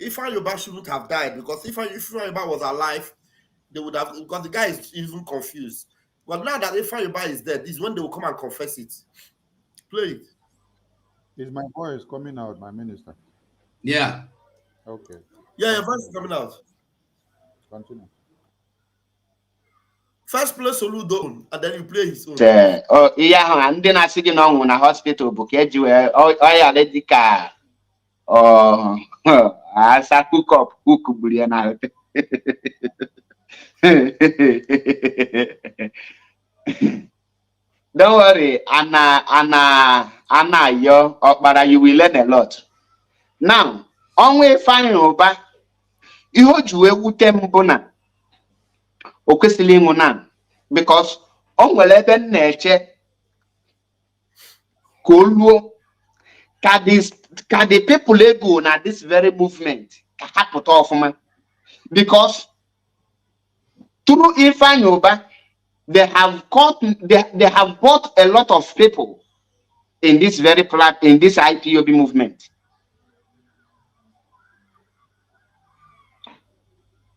Ifeanyi Oba shouldn't have died because if Ifeanyi Oba was alive, they would have, because the guy is even confused. But now that Ifeanyi Oba is dead, this is when they will come and confess it. Play it. Is my voice coming out, my minister? Yeah. Okay. Yeah, your voice is coming out. Continue. First play Soludo, and then you play his own. Ihe ahụ ndị na-asị gị na ọnwụ na hospital bụ ka eji wee ọya dị ka asa kukop kugburu ya na don't worry, Anayo Okpara, you will learn a lot. Now, onwe Ifeanyi Oba, ihe o ji wee wute m bụ na o kwesịrị ịnwụ na, because o nwere ebe m na-eche ka o luo ka the people ego na this very movement ka ha pụta ọfụma, because through Ifeanyi Oba they have bought a lot of people in this very in this IPOB movement.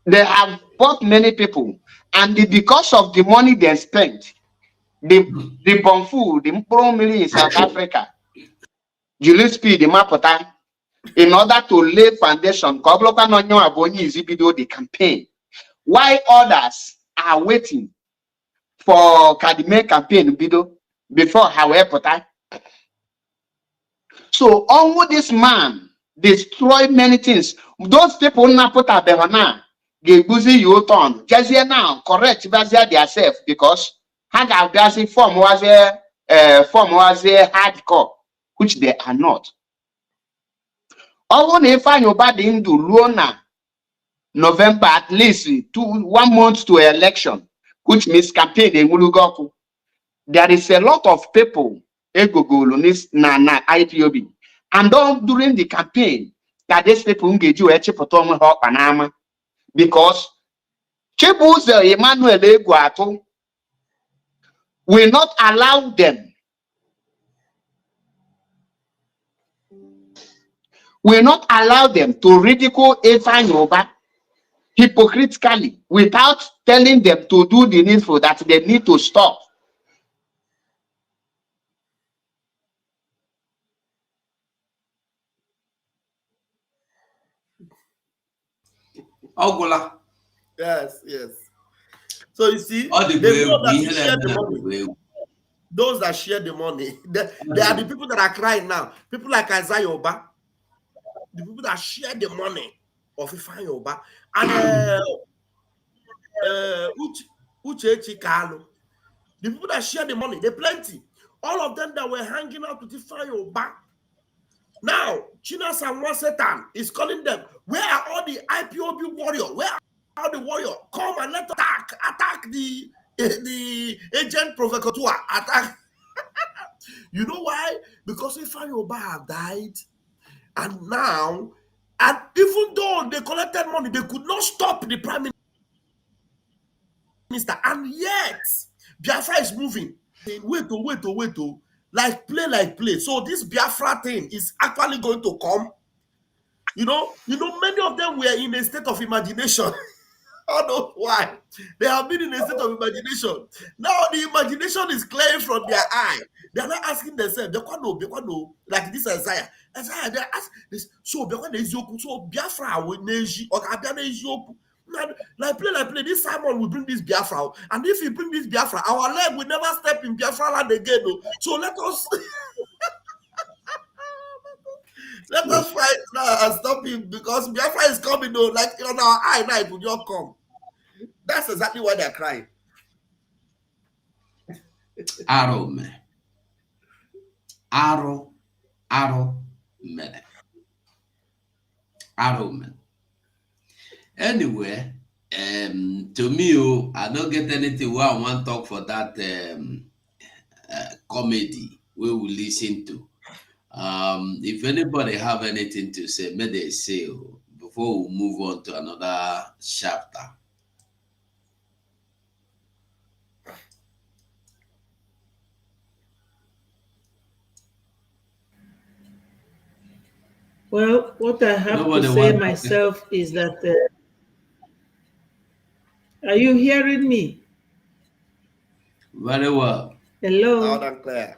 They have bought many people, and because of the money they spent, the Bonfu, the Mpromili in South Africa, Julius P, the Mapota, in order to lay foundation, the campaign, while others are waiting for Kadime campaign before however. So all this man destroyed many things. Those people na put a behona get busy you turn. Just here now, correct themselves because had a gassy form was a hardcore, which they are not. All if I know bad into Luona November, at least 1 month to election, which means campaign in Mulugoku. There is a lot of people na IPOB, and during the campaign that these people engage you because Chibuze Emmanuel Eguato will not allow them, to ridicule Ifeanyi Oba hypocritically without telling them to do the needful, that they need to stop. Ogola. Yes. So you see, those that share the money, they are the people that are crying now. People like Isaiah Oba, the people that share the money of Ifeanyi Oba, and Uchechi Kalu, the people that share the money, they plenty. All of them that were hanging out with Ifeanyi Oba. Now, China Sanwa Satan is calling them. Where are all the IPOB warriors? Where are the warriors? Come and let's attack the agent provocateur. Attack. You know why? Because Ifeanyi Oba have died, and now, and even though they collected money, they could not stop the prime minister, and yet Biafra is moving. Wait, like play. So this Biafra thing is actually going to come. You know, many of them were in a state of imagination. I don't know why. They have been in a state of imagination. Now the imagination is clearing from their eye. They are not asking themselves, they can't know, like this Isaiah, they ask this. So Biafra will neji or Abia like play. This Simon will bring this Biafra, and if he bring this Biafra, our leg will never step in Biafra land again. No. So let us fight now and stop him, because Biafra is coming. No, like on our eye now, it will not come. That's exactly why they're crying. Arrow man. Anyway, to me, I don't get anything where I want to talk for that comedy we will listen to. If anybody have anything to say, may they say before we move on to another chapter. Well, what I have to Nobody say wants. myself is that, are you hearing me? Very well. Loud Hello? and clear.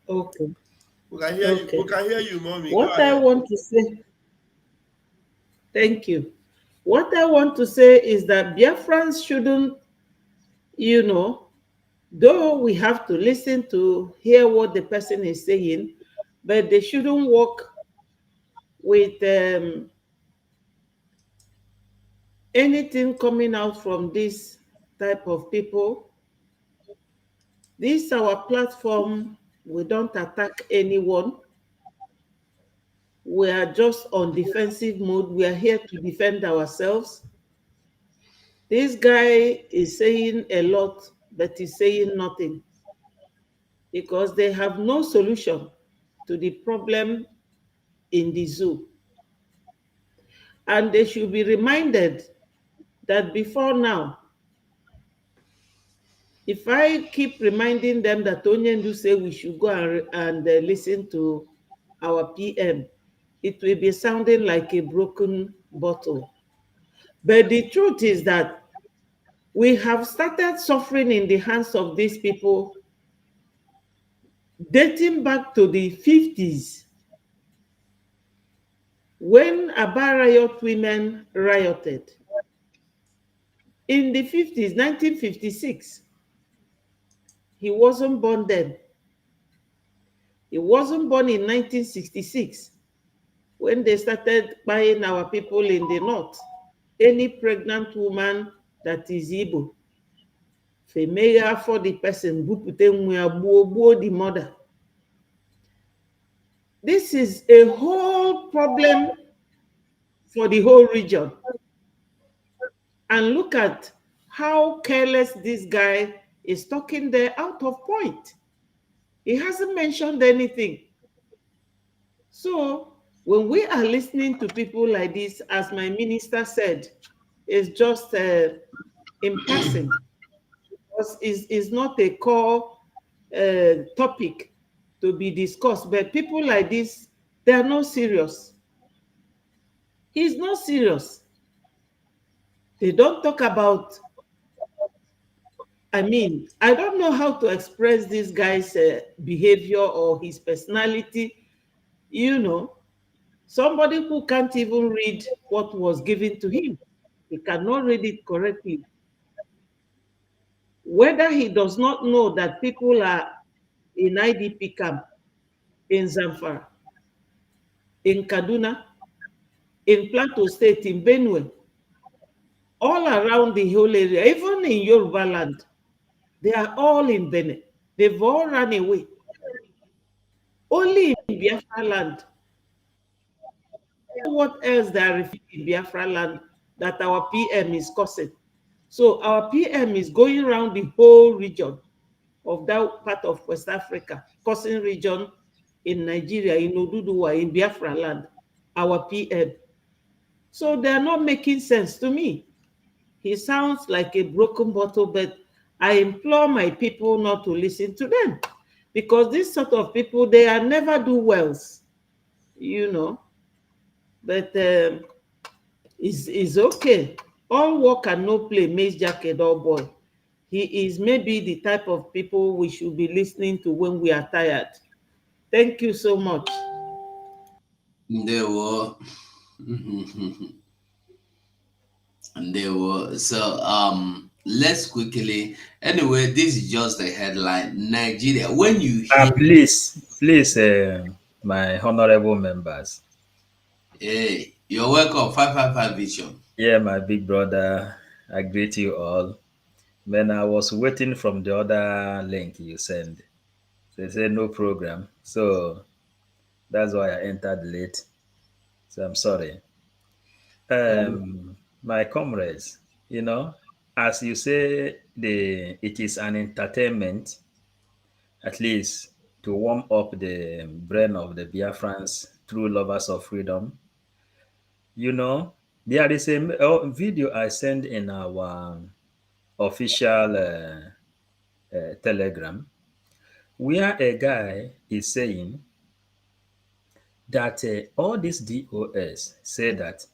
Okay. We can hear you. We Okay. can hear you, mommy. Go What I ahead. want to say, thank you. What I want to say is that Biafrans shouldn't, you know, though we have to listen to hear what the person is saying, but they shouldn't work with anything coming out from this type of people. This is our platform. We don't attack anyone. We are just on defensive mode. We are here to defend ourselves. This guy is saying a lot, but he's saying nothing because they have no solution to the problem in the zoo. And they should be reminded that before now, if I keep reminding them that Onyendu say we should go and listen to our PM, it will be sounding like a broken bottle. But the truth is that we have started suffering in the hands of these people dating back to the 50s when Aba riot women rioted. In the 50s, 1956, he wasn't born then. He wasn't born in 1966 when they started buying our people in the north. Any pregnant woman that is Igbo, female for the person, the mother. This is a whole problem for the whole region. And look at how careless this guy is talking there out of point. He hasn't mentioned anything. So when we are listening to people like this, as my minister said, it's just in passing. Because it's not a core topic to be discussed. But people like this, they are not serious. He's not serious. They don't talk about, I don't know how to express this guy's behavior or his personality. You know, somebody who can't even read what was given to him, he cannot read it correctly. Whether he does not know that people are in IDP camp in Zamfara, in Kaduna, in Plateau State, in Benue, all around the whole area, even in Yoruba land, they are all in Benin. They've all run away. Only in Biafra land. What else they are in Biafra land that our PM is causing? So our PM is going around the whole region of that part of West Africa, causing region in Nigeria, in Oduduwa, in Biafra land, our PM. So they're not making sense to me. He sounds like a broken bottle, but I implore my people not to listen to them because this sort of people, they are never do wells, you know. But it's okay. All work and no play makes Jack a dull boy. He is maybe the type of people we should be listening to when we are tired. Thank you so much. There were. There were. So let's quickly. Anyway, this is just the headline. Nigeria. When you hear, Please, my honorable members. hey, you're welcome. 555 Vision. Yeah, my big brother, I greet you all. When I was waiting from the other link you sent, they said no program. So that's why I entered late. So I'm sorry. My comrades, as you say, it is an entertainment, at least to warm up the brain of the Biafrans, true lovers of freedom. You know, there is a video I sent in our official Telegram where a guy is saying that all these DOS say that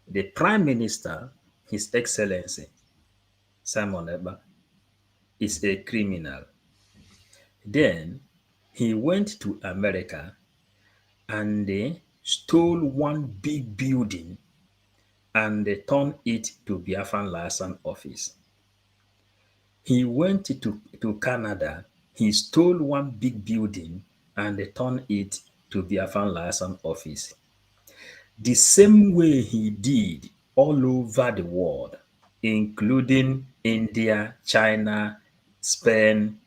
the Prime Minister, His Excellency Simon Eba, is a criminal. Then he went to America and they stole one big building and they turned it to Biafran liaison office. He went to Canada, he stole one big building and they turned it to Biafran liaison office. The same way he did all over the world, including India, China, Spain,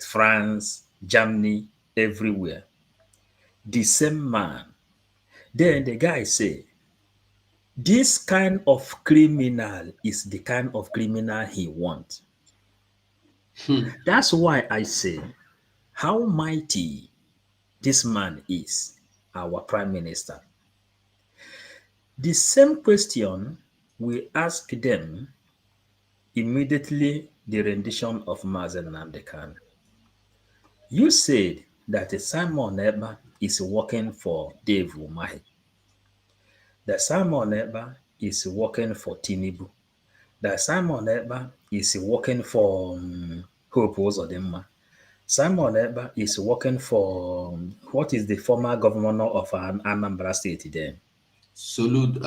France, Germany, everywhere. The same man. Then the guy say, this kind of criminal is the kind of criminal he wants. That's why I say how mighty this man is, our prime minister. The same question we ask them immediately the rendition of Mazen Nnamdi Kanu. You said that Simon Ekpa is working for Dave Umahi, that Simon Ekpa is working for Tinubu, that Simon Ekpa is working for Hope Uzodinma. Simon Ekpa is working for what is the former governor of Anambra State then? Salute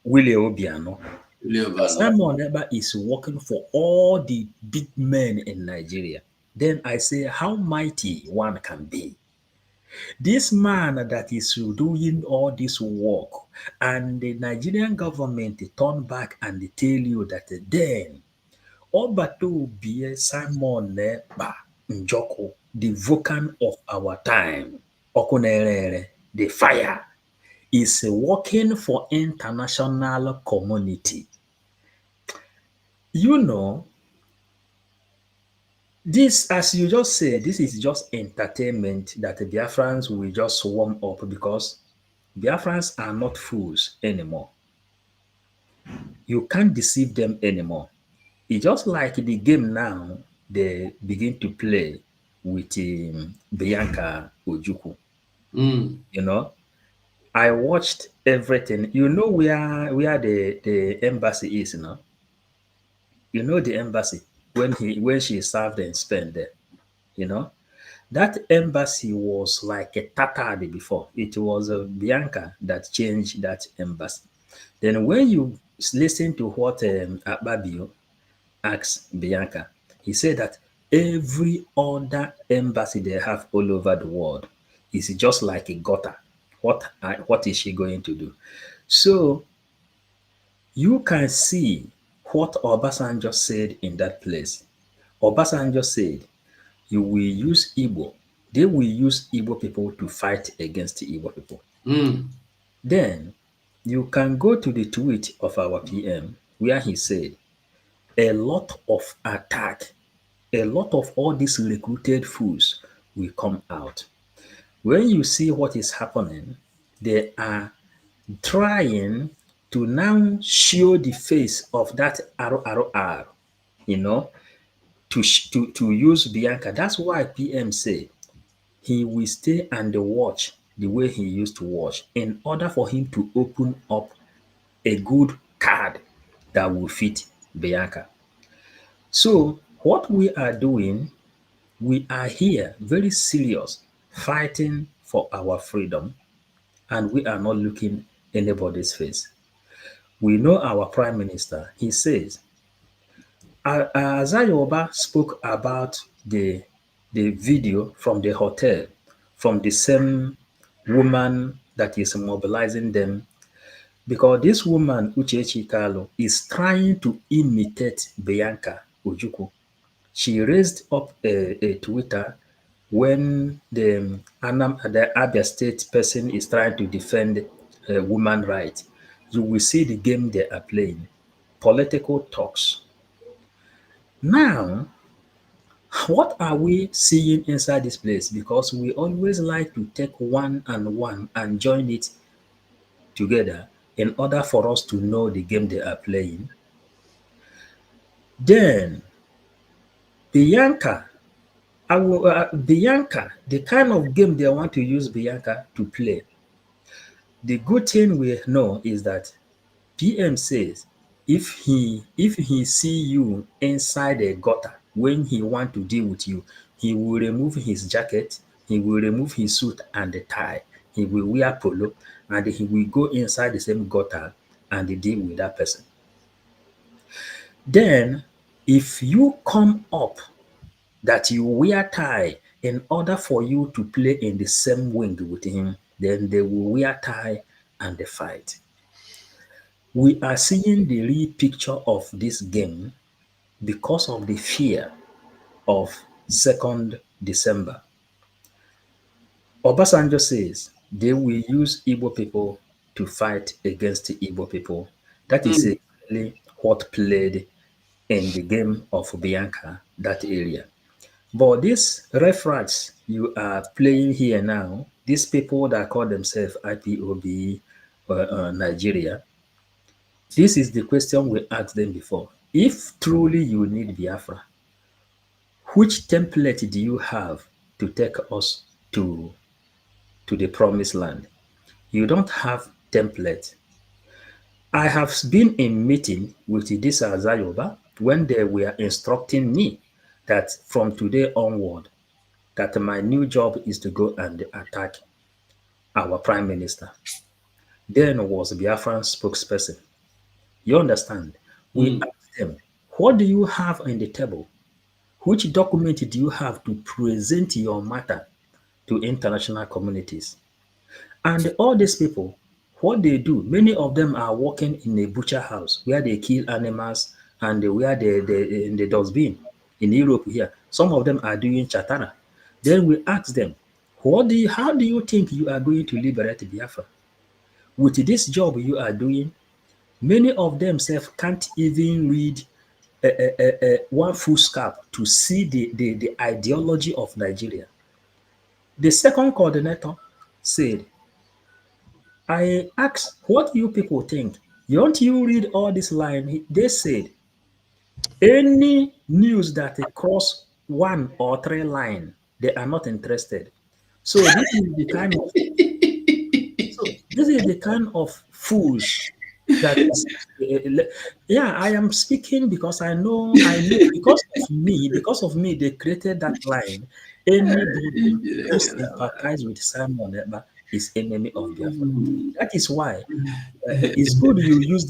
Willie Obiano. Leoban. Simon Ekpa is working for all the big men in Nigeria. Then I say how mighty one can be. This man that is doing all this work and the Nigerian government turn back and they tell you that then Obato be Simon Ekpa Njoko, the Vulcan of our time, Okunere, the fire, is working for international community. You know, this, as you just said, this is just entertainment that the Biafrans will just swarm up because Biafrans are not fools anymore. You can't deceive them anymore. It's just like the game now they begin to play with Bianca Ojukwu. You know, I watched everything. You know where the embassy is now. You know the embassy when she served and spent there. You know, that embassy was like a tattered before. It was Bianca that changed that embassy. Then when you listen to what Akpabio asked Bianca, he said that every other embassy they have all over the world is just like a gutter. What is she going to do? So you can see what Obasanjo said in that place. Obasanjo said, you will use Igbo. They will use Igbo people to fight against the Igbo people. Then you can go to the tweet of our PM where he said, a lot of attack, a lot of all these recruited fools will come out. When you see what is happening, they are trying to now show the face of that RRR, you know, to use Bianca. That's why PM say he will stay and watch the way he used to watch in order for him to open up a good card that will fit Bianca. So what we are doing, we are here very serious, fighting for our freedom, and we are not looking anybody's face. We know our prime minister. He says, Azayoba spoke about the video from the hotel, from the same woman that is mobilizing them, because this woman, Uchechi Kalu, is trying to imitate Bianca Ojukwu. She raised up a Twitter when the Abia State person is trying to defend woman rights. You will see the game they are playing, political talks. Now, what are we seeing inside this place? Because we always like to take one and join it together in order for us to know the game they are playing. Then, Bianca Bianca, the kind of game they want to use Bianca to play. The good thing we know is that PM says if he see you inside a gutter when he want to deal with you, he will remove his jacket, he will remove his suit and the tie, he will wear polo, and he will go inside the same gutter and deal with that person. Then, if you come up that you wear tie in order for you to play in the same wing with him, then they will wear tie and they fight. We are seeing the real picture of this game because of the fear of 2nd December. Obasanjo says they will use Igbo people to fight against the Igbo people. That is exactly what played in the game of Bianca, that area. But these referats you are playing here now, these people that call themselves IPOB Nigeria, this is the question we asked them before. If truly you need Biafra, which template do you have to take us to the promised land? You don't have template. I have been in meeting with this Zayoba when they were instructing me that from today onward, that my new job is to go and attack our prime minister. Then was Biafran spokesperson. You understand? We asked them, what do you have on the table? Which document do you have to present your matter to international communities? And all these people, what they do, many of them are working in a butcher house where they kill animals and where they in the dustbin in Europe here. Some of them are doing chatara. Then we ask them, how do you think you are going to liberate Biafra? With this job you are doing, many of them can't even read one full scalp to see the ideology of Nigeria. The second coordinator said, I asked, what do you people think? Don't you read all this line? They said, any news that cross 1 or 3 line, they are not interested. So this is the kind of fools that is, yeah, I am speaking because I know because of me, they created that line. Anybody who sympathize with Simon Eba is enemy of Biafra. That is why it's good you use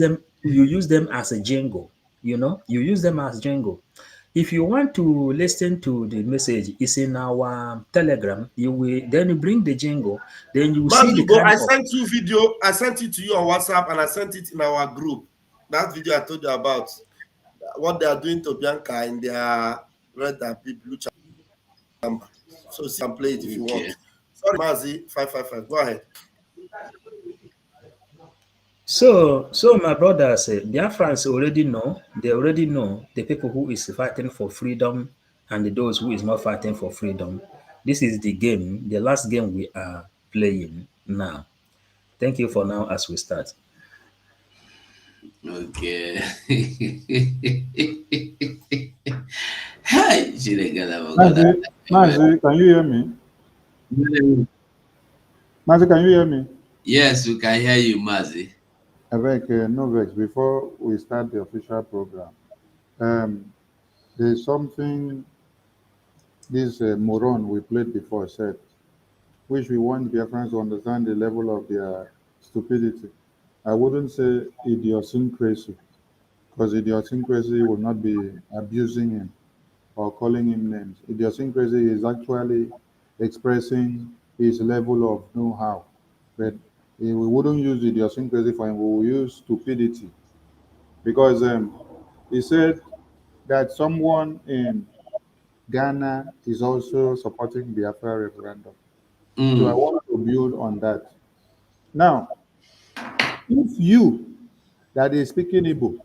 them as a jingle. You use them as jingle. If you want to listen to the message, it's in our Telegram. You bring the jingle, then you will see the Mazugo, kind I of. sent you video. I sent it to you on WhatsApp and I sent it in our group. That video I told you about what they are doing to Bianca in their red and blue chamber. So you can play it if you want. Sorry, Mazi 555. Go ahead. So my brothers, Biafrans already know. They already know the people who is fighting for freedom and those who is not fighting for freedom. This is the game, the last game we are playing now. Thank you for now as we start. Okay. Hi, Mazi, can you hear me? Mazi, can you hear me? Yes, we can hear you, Mazi. No vex. Before we start the official program, there's something this moron we played before said, which we want Biafrans to understand the level of their stupidity. I wouldn't say idiosyncrasy, because idiosyncrasy will not be abusing him or calling him names. Idiosyncrasy is actually expressing his level of know-how. But we wouldn't use idiosyncrasy for him, we will use stupidity. Because he said that someone in Ghana is also supporting the Biafra referendum. So I want to build on that. Now, if you that is speaking Igbo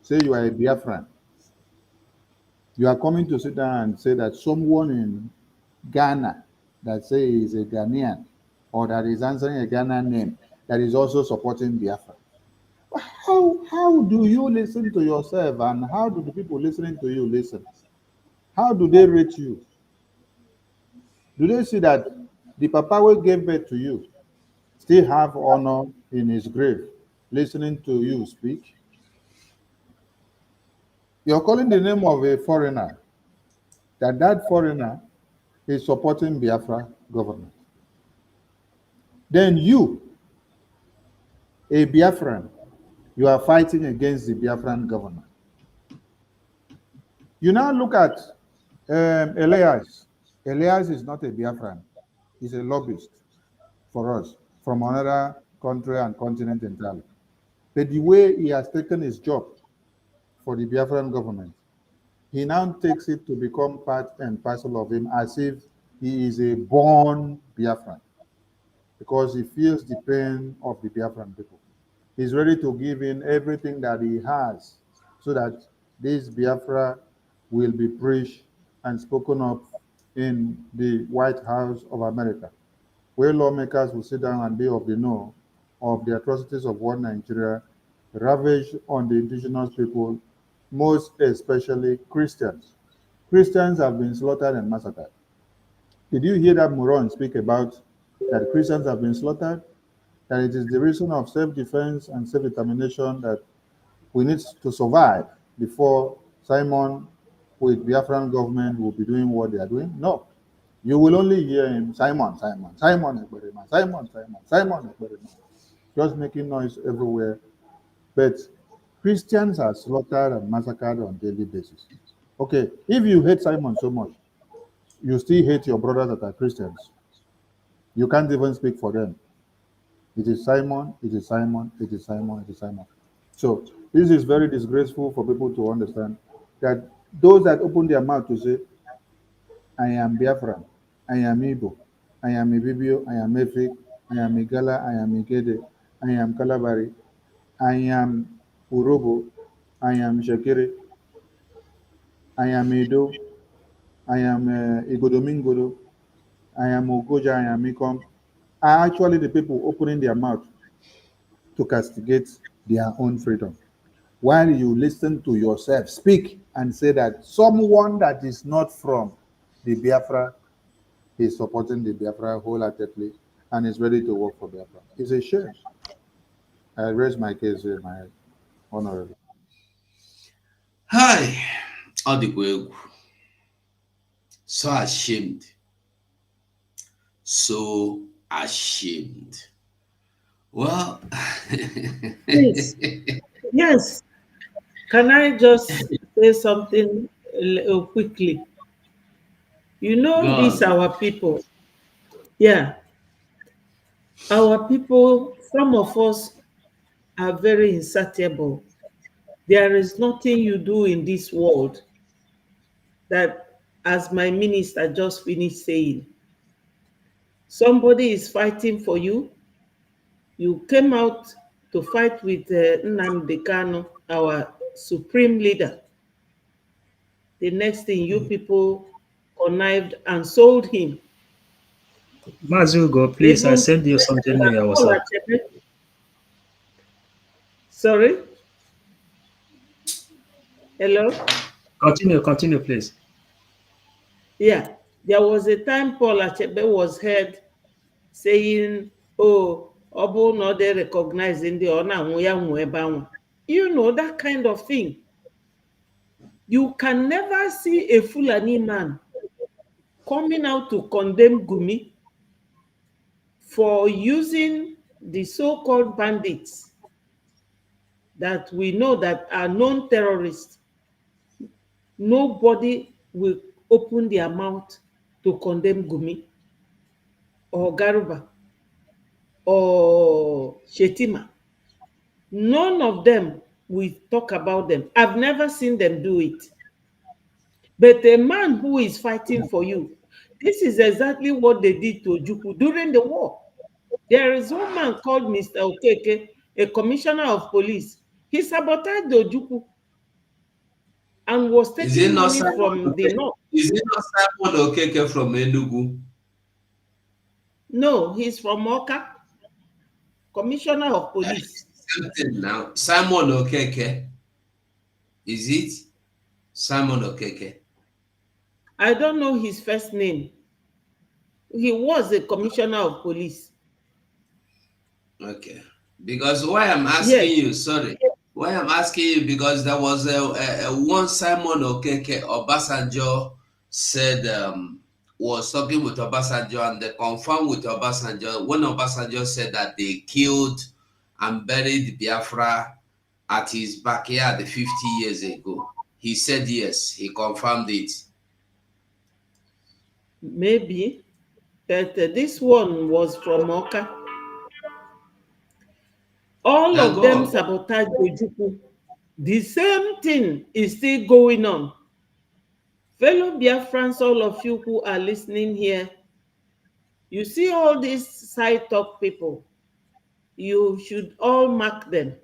say you are a Biafran, you are coming to sit down and say that someone in Ghana that say is a Ghanaian or that is answering a Ghanaian name that is also supporting Biafra. How do you listen to yourself and how do the people listening to you listen? How do they rate you? Do they see that the papa who gave birth to you still have honor in his grave, listening to you speak? You're calling the name of a foreigner, that foreigner is supporting Biafra government. Then you, a Biafran, you are fighting against the Biafran government. You now look at Elias. Elias is not a Biafran. He's a lobbyist for us from another country and continent entirely. But the way he has taken his job for the Biafran government, he now takes it to become part and parcel of him as if he is a born Biafran, because he feels the pain of the Biafran people. He's ready to give in everything that he has so that this Biafra will be preached and spoken of in the White House of America, where lawmakers will sit down and be of the know of the atrocities of one Nigeria ravaged on the indigenous people, most especially Christians. Christians have been slaughtered and massacred. Did you hear that moron speak about that Christians have been slaughtered? That it is the reason of self-defense and self-determination that we need to survive before Simon with Biafran government will be doing what they are doing? No. You will only hear him, Simon, Simon, Simon Ekberima, Simon, Simon, Simon Ekberima, just making noise everywhere. But Christians are slaughtered and massacred on a daily basis. Okay, if you hate Simon so much, you still hate your brothers that are Christians. You can't even speak for them. It is Simon, it is Simon, it is Simon, it is Simon. So this is very disgraceful for people to understand that those that open their mouth to say, I am Biafran, I am Igbo, I am Ibibio, I am Efik, I am Igala, I am Igede, I am Kalabari, I am Urobo, I am Shakiri, I am Edo, I am Igodomingodo, I am Ogoja, I am Ikom, are actually the people opening their mouth to castigate their own freedom. While you listen to yourself speak and say that someone that is not from the Biafra is supporting the Biafra wholeheartedly and is ready to work for Biafra. It's a shame. I raise my case here, my honorable. Hi, Adigwegu. So ashamed. So ashamed. Well, Please, yes. Can I just say something quickly? You know, these God. our people. Yeah, our people, some of us are very insatiable. There is nothing you do in this world that, as my minister just finished saying, somebody is fighting for you. You came out to fight with Nnamdi Kanu, our supreme leader. The next thing, you people connived and sold him. Mazugo, please, I Even send you something on your Paul WhatsApp. Achebe. Sorry? Hello? Continue, please. Yeah. There was a time Paul Achebe was heard saying, oh, Obu no they recognizing the honor. You know, that kind of thing. You can never see a Fulani man coming out to condemn Gumi for using the so-called bandits that we know that are known terrorists. Nobody will open their mouth to condemn Gumi or Garuba or Shetima. None of them will talk about them. I've never seen them do it. But a man who is fighting for you, this is exactly what they did to Ojukwu during the war. There is one man called Mr. Okeke, a commissioner of police. He sabotaged the Ojukwu and was Is it taking not money Simon from the Okeke? north. Is it not Simon Okeke from Enugu? No, he's from Oka, commissioner of police. Same thing now. Simon Okeke. Is it Simon Okeke? I don't know his first name. He was a commissioner of police. Okay. Because why I'm asking Yes. you, sorry, why I'm asking you, because there was a one Simon Okeke Obasanjo said, was talking with Obasanjo, and they confirmed with Obasanjo when Obasanjo said that they killed and buried Biafra at his backyard 50 years ago. He said yes, he confirmed it. Maybe. But this one was from Oka. All Now of go them on. sabotage Ojukwu. The same thing is still going on. Fellow Biafrans, all of you who are listening here, you see all these side talk people, you should all mark them.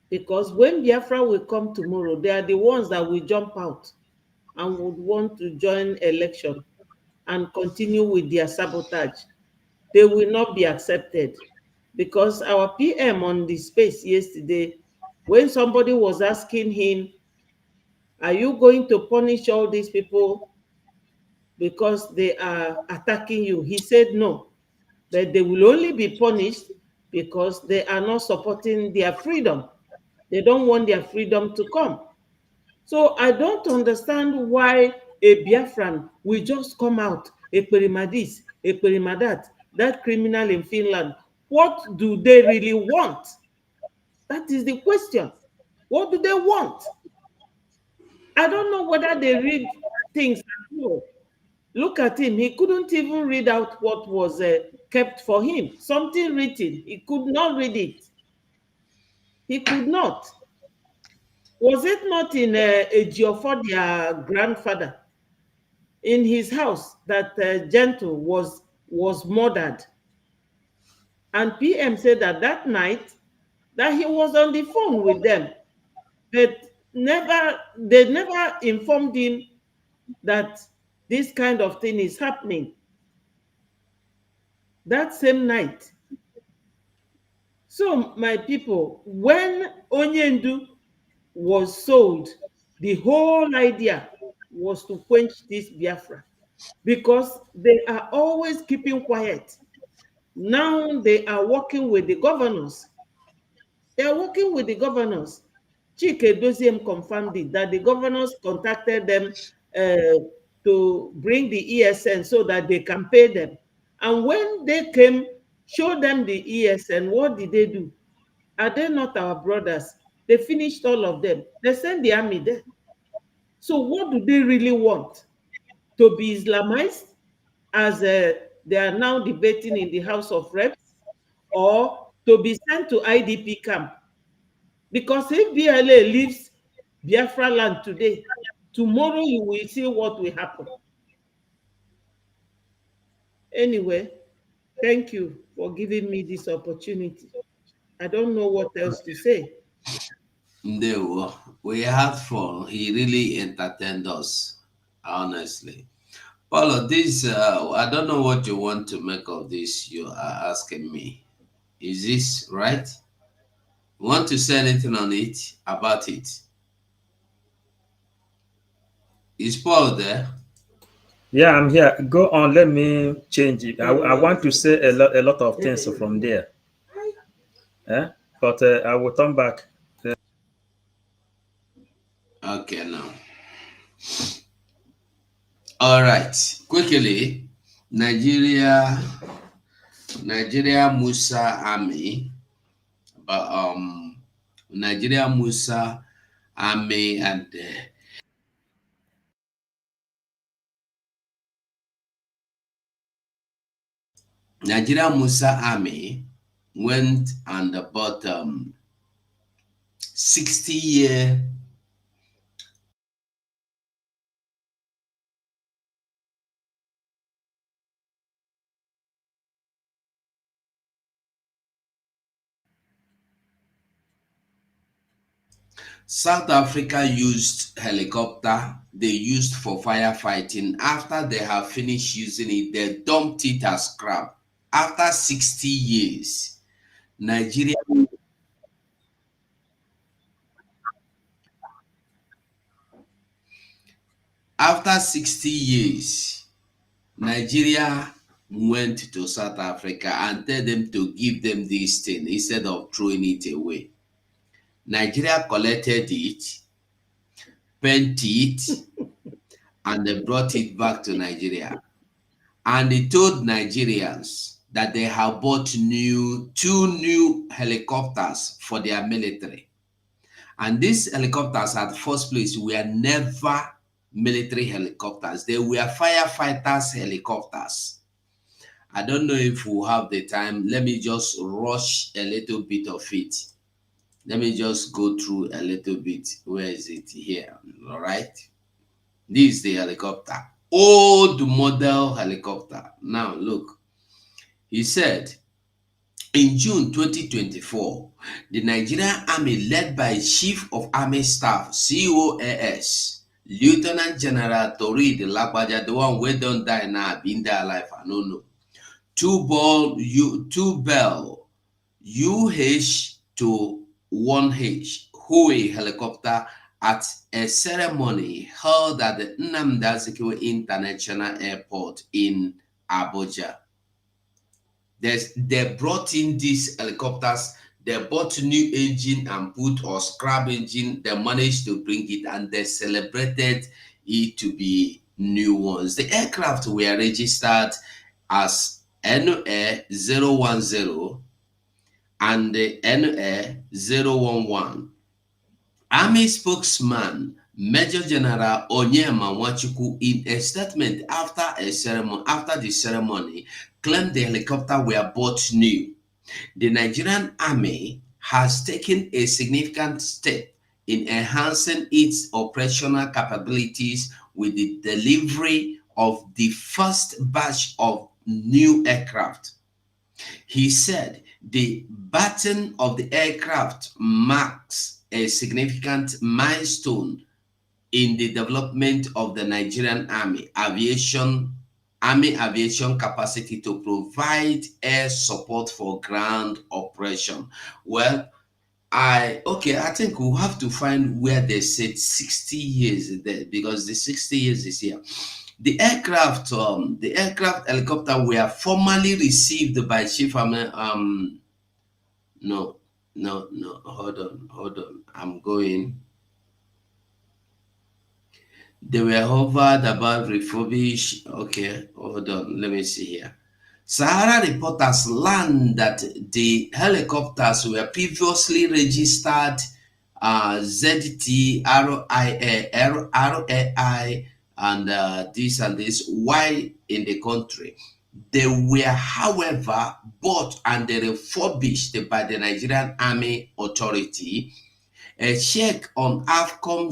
Because when Biafra will come tomorrow, they are the ones that will jump out and would want to join election and continue with their sabotage. They will not be accepted. Because our PM on the space yesterday, when somebody was asking him, are you going to punish all these people because they are attacking you? He said no, that they will only be punished because they are not supporting their freedom. They don't want their freedom to come. So I don't understand why a Biafran will just come out, Ekperima this, Ekperima that criminal in Finland. What do they really want? That is the question. What do they want? I don't know whether they read things at all. Look at him. He couldn't even read out what was kept for him. Something written. He could not read it. He could not. Was it not in Ejiofor, their grandfather, in his house that Gentle was murdered? And PM said that that night that he was on the phone with them, but they never informed him that this kind of thing is happening. That same night. So, my people, when Onyendu was sold, the whole idea was to quench this Biafra because they are always keeping quiet. Now they are working with the governors. They are working with the governors. Chike Doziem confirmed it, that the governors contacted them to bring the ESN so that they can pay them. And when they came, show them the ESN, what did they do? Are they not our brothers? They finished all of them. They sent the army there. So what do they really want? To be Islamized, as they are now debating in the House of Reps, or to be sent to IDP camp? Because if BLA leaves Biafra land today, tomorrow you will see what will happen. Anyway, thank you for giving me this opportunity. I don't know what else to say. No, we had fun. He really entertained us, honestly. Paulo, this, I don't know what you want to make of this you are asking me. Is this right? Want to say anything on it, about it? Is Paul there? Yeah, I'm here. Go on. Let me change it. I want to say a lot of things from there. But I will turn back. Okay, now. All right. Quickly, Nigeria Musa Army, but Nigeria Musa Army and Nigeria Musa Army went and bought 60-year South Africa used helicopter they used for firefighting. After they have finished using it, they dumped it as scrap. After 60 years, Nigeria after 60 years, Nigeria went to South Africa and tell them to give them this thing instead of throwing it away. Nigeria collected it, paint it, and they brought it back to Nigeria. And they told Nigerians that they have bought two new helicopters for their military. And these helicopters at first place were never military helicopters. They were firefighters helicopters. I don't know if we'll have the time. Let me just rush a little bit of it. Let me just go through a little bit. Where is it? Here. All right. This is the helicopter. Old model helicopter. Now, look. He said, in June 2024, the Nigerian Army, led by Chief of Army Staff, COAS, Lieutenant General Torid Lagbaja, the one who don't die now, been there alive, I don't know. Two bell UH to 1H Huey helicopter at a ceremony held at the Nnamdi Azikiwe International Airport in Abuja. They brought in these helicopters. They bought new engine and put or scrap engine. They managed to bring it and they celebrated it to be new ones. The aircraft were registered as NA 010 and the NA 011. Army spokesman Major General Onyema Nwachukwu, in a statement after the ceremony, claimed the helicopter were bought new. The Nigerian Army has taken a significant step in enhancing its operational capabilities with the delivery of the first batch of new aircraft. He said the batting of the aircraft marks a significant milestone in the development of the Nigerian Army aviation capacity to provide air support for ground operation. Well, I think we'll have to find where they said 60 years there, because the 60 years is here. The aircraft helicopter were formally received by Chief Army. No, hold on. I'm going. They were hovered about refurbished. Okay, hold on. Let me see here. Sahara reporters learned that the helicopters were previously registered ZT, RAI, and this. Why in the country? They were, however, bought and refurbished by the Nigerian Army Authority. A check on avcon.co.za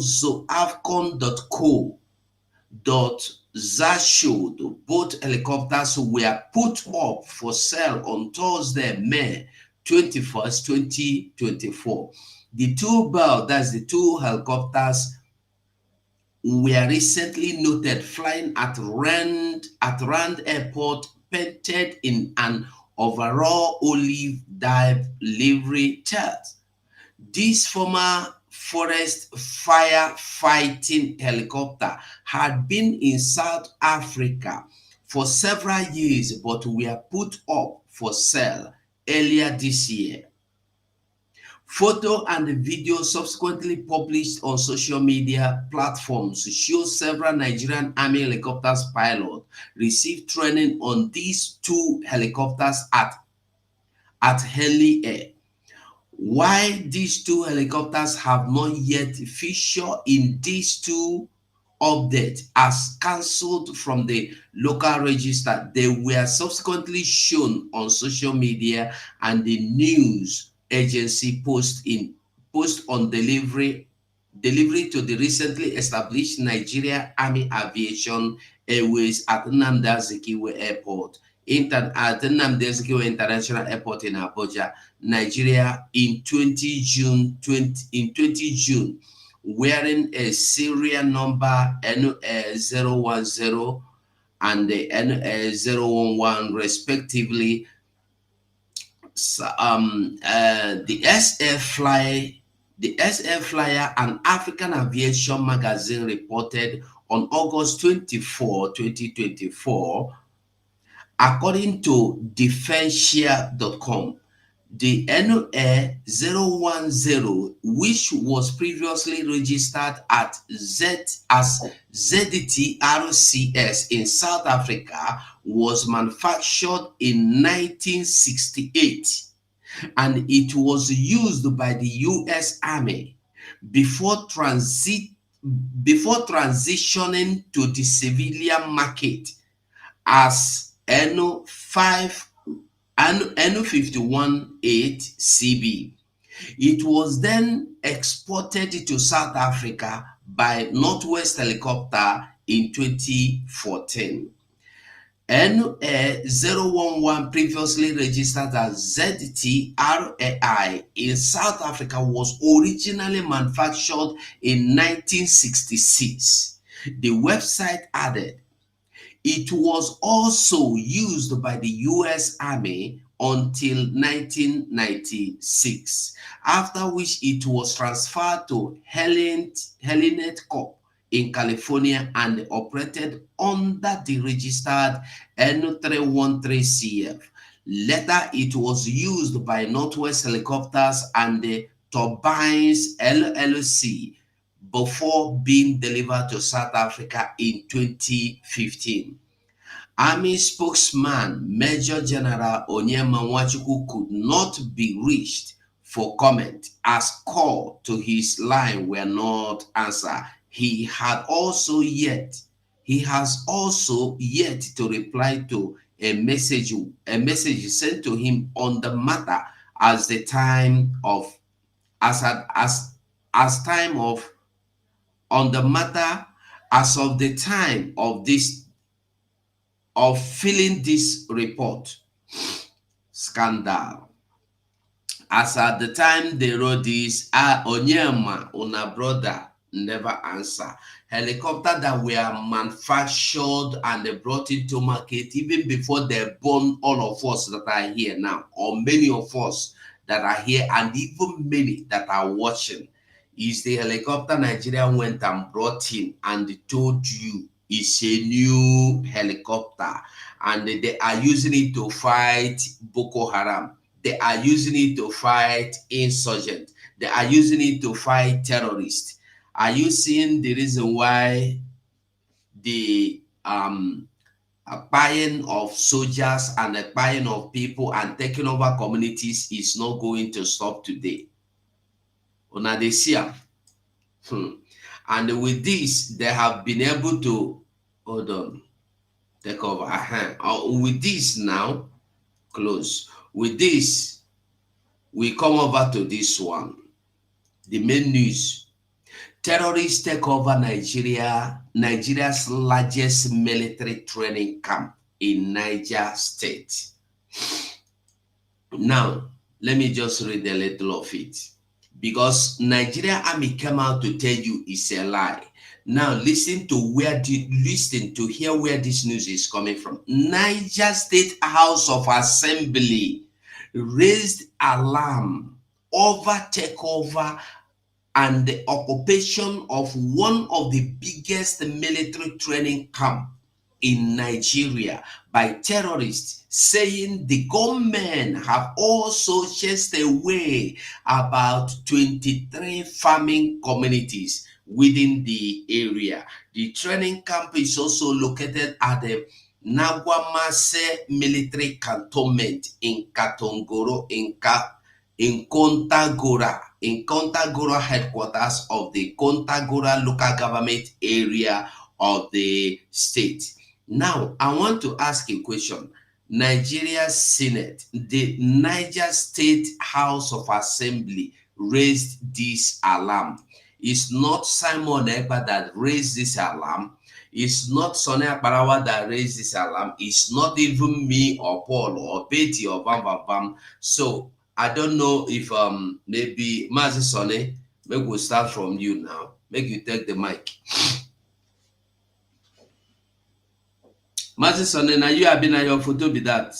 showed both helicopters were put up for sale on Thursday, May 21st, 2024. The two helicopters were recently noted flying at Rand Airport, painted in an overall olive dye livery shirt. This former forest fire fighting helicopter had been in South Africa for several years, but were put up for sale earlier this year. Photo and video subsequently published on social media platforms show several Nigerian Army helicopters pilots received training on these two helicopters at Henley Air. Why these two helicopters have not yet featured in these two updates as cancelled from the local register, they were subsequently shown on social media and the news agency post on delivery to the recently established Nigeria Army Aviation Airways at Nnamdi Azikiwe Airport. At the Nnamdi Azikiwe International Airport in Abuja, Nigeria, in 20 June, wearing a serial number NA010 and the NA011 respectively. The SF Flyer and African Aviation Magazine reported on August 24, 2024, According to defenshare.com, the NOA 010, which was previously registered at as ZDTRCS in South Africa, was manufactured in 1968 and it was used by the US Army before transitioning to the civilian market as NO518CB. It was then exported to South Africa by Northwest Helicopter in 2014. NA011, previously registered as ZTRAI in South Africa, was originally manufactured in 1966. The website added, it was also used by the US Army until 1996, after which it was transferred to Helinet Corp in California and operated under the registered N313CF. Later, it was used by Northwest Helicopters and the Turbines LLC before being delivered to South Africa in 2015. Army spokesman Major General Onyema Nwachukwu could not be reached for comment as calls to his line were not answered. He has also yet to reply to a message sent to him on the matter as the time of on the matter as of the time of filling this report. Scandal. As at the time they wrote this, Onyema, una brother, never answer. Helicopter that were manufactured and brought into market even before they born all of us that are here now, or many of us that are here, and even many that are watching, is the helicopter Nigeria went and brought in and told you it's a new helicopter and they are using it to fight Boko Haram. They are using it to fight insurgents. They are using it to fight terrorists. Are you seeing the reason why the buying of soldiers and the buying of people and taking over communities is not going to stop today? Una dey see am. And with this, they have been able to hold on, take over. With this now, close. With this, we come over to this one. The main news. Terrorists take over Nigeria's largest military training camp in Niger State. Now, let me just read a little of it. Because Nigerian Army came out to tell you it's a lie. Now listen to hear where this news is coming from. Niger State House of Assembly raised alarm over takeover and the occupation of one of the biggest military training camp in Nigeria by terrorists, saying the government have also chased away about 23 farming communities within the area. The training camp is also located at the Nagwamase military cantonment in Katongoro in Kontagora headquarters of the Kontagora local government area of the state. Now, I want to ask a question. Nigeria Senate, the Niger State House of Assembly raised this alarm. It's not Simon Ekpa that raised this alarm. It's not Sonny Akparawa that raised this alarm. It's not even me or Paul or Betty or Bam Bam Bam. So I don't know if maybe Mazi Sonny, maybe we'll start from you now. Make you take the mic. Mazi Sonny, now you have been at your photo be that.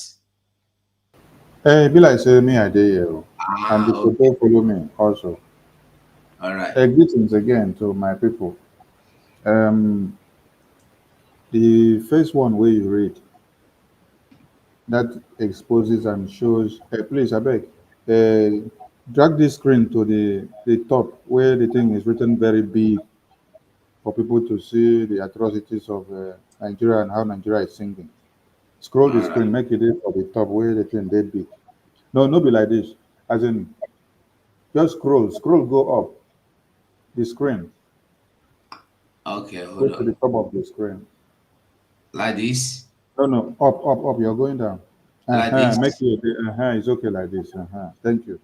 Be like say me I dey here, and the photo follow me also. All right. Greetings again to my people. The first one where you read, That exposes and shows. Please, I beg, uh, drag this screen to the top where the thing is written very big for people to see the atrocities of Nigeria and how Nigeria is sinking. Scroll the All right. screen, make it for the top where the thing dead big. No, no be like this. As in, just scroll, go up the screen, Okay, go hold to the on. top of the screen. Like this. No, no, up. You're going down. Like Make this. it. It's okay like this. Thank you,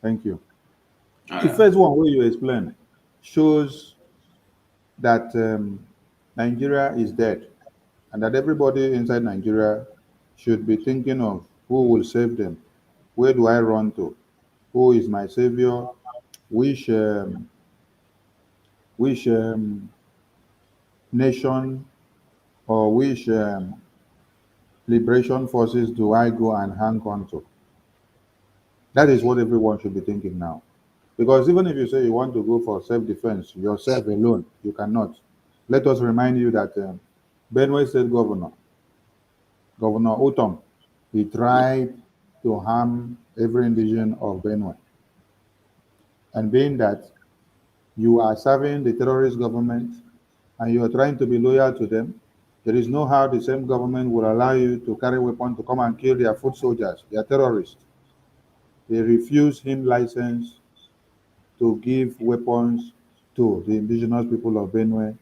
thank you. All The right. first one where you explain shows that Nigeria is dead, and that everybody inside Nigeria should be thinking of who will save them. Where do I run to? Who is my savior? Which which nation or which liberation forces do I go and hang on to? That is what everyone should be thinking now. Because even if you say you want to go for self-defense, yourself alone, you cannot. Let us remind you that Benue State Governor, Governor Utom, he tried to harm every indigenous of Benue. And being that you are serving the terrorist government and you are trying to be loyal to them, there is no how the same government will allow you to carry weapons to come and kill their foot soldiers, their terrorists. They refuse him license to give weapons to the indigenous people of Benue,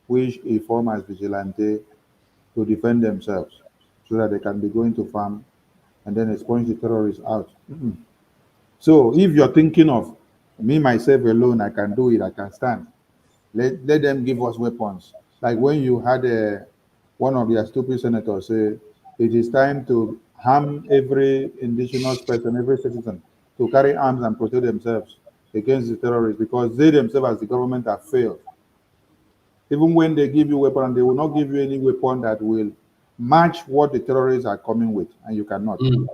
which he form as vigilante to defend themselves so that they can be going to farm and then expunge the terrorists out. So if you're thinking of me, myself alone, I can do it, I can stand. Let them give us weapons. Like when you had one of their stupid senators say, it is time to harm every indigenous person, every citizen, to carry arms and protect themselves against the terrorists because they themselves, as the government, have failed. Even when they give you weapon, they will not give you any weapon that will match what the terrorists are coming with, and you cannot. Mm.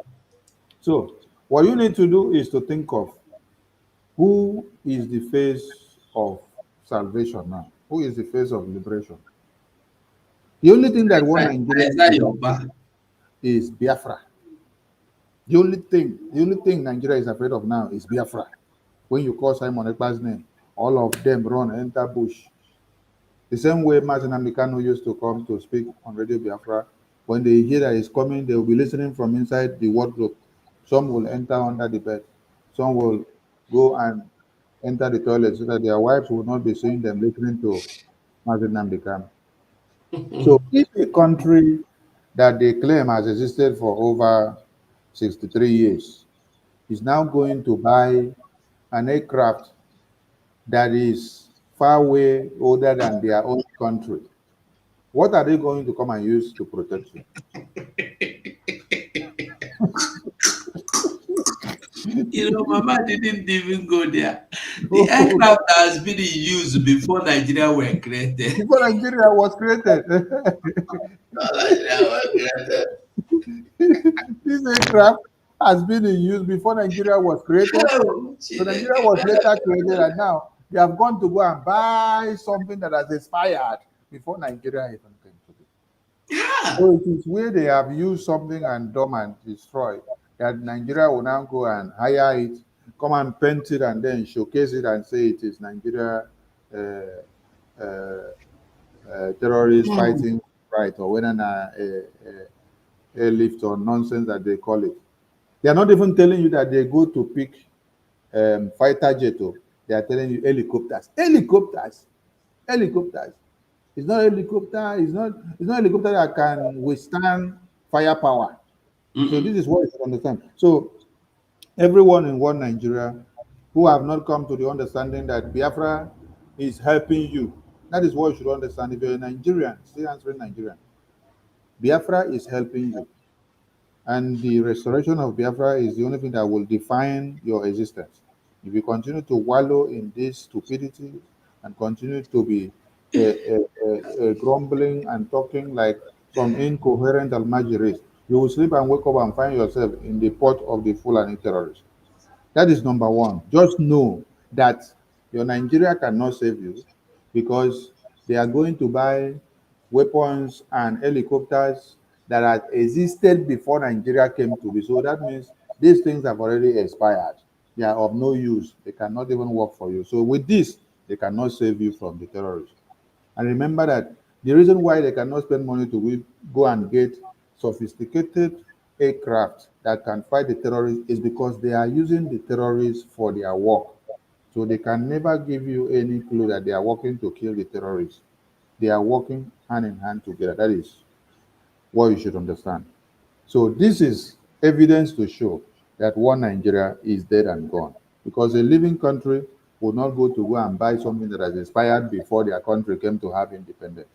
So what you need to do is to think of who is the face of salvation now? Who is the face of liberation? The only thing that one Nigeria Is that is your afraid back? is Biafra. The only thing Nigeria is afraid of now is Biafra. When you call Simon Ekpa's name, all of them run, enter bush. The same way Martin Amikano used to come to speak on Radio Biafra, when they hear that he's coming, they will be listening from inside the wardrobe. Some will enter under the bed. Some will go and enter the toilet so that their wives will not be seeing them listening to Martin Amikano. So if a country that they claim has existed for over 63 years is now going to buy an aircraft that is far way older than their own country, what are they going to come and use to protect you? You know, Mama didn't even go there. The Oh, aircraft has been in use before Nigeria were created. before Nigeria was created, Nigeria were created. this aircraft has been in use before Nigeria was created. Oh, So Chineke. Nigeria was later created, and now they have gone to go and buy something that has expired before Nigeria even came to be. Yeah. So it is where they have used something and dumb and destroyed that Nigeria will now go and hire it, come and paint it, and then showcase it and say it is Nigeria uh, uh, terrorist fighting right or whether airlift or nonsense that they call it. They are not even telling you that they go to pick fighter jet. Oh. They are telling you helicopters. Helicopters. It's not helicopter. It's not helicopter that can withstand firepower. So this is what you should understand. So everyone in one Nigeria who have not come to the understanding that Biafra is helping you. That is what you should understand. If you're a Nigerian, still answering Nigerian, Biafra is helping you. And the restoration of Biafra is the only thing that will define your existence. If you continue to wallow in this stupidity and continue to be grumbling and talking like some incoherent Almajiris, you will sleep and wake up and find yourself in the pot of the Fulani terrorists. That is number one. Just know that your Nigeria cannot save you because they are going to buy weapons and helicopters that had existed before Nigeria came to be. So that means these things have already expired. They are of no use. They cannot even work for you. So with this, they cannot save you from the terrorists. And remember that the reason why they cannot spend money to go and get sophisticated aircraft that can fight the terrorists is because they are using the terrorists for their work. So they can never give you any clue that they are working to kill the terrorists. They are working hand in hand together. That is what you should understand. So this is evidence to show that one Nigeria is dead and gone. Because a living country would not go and buy something that has expired before their country came to have independence.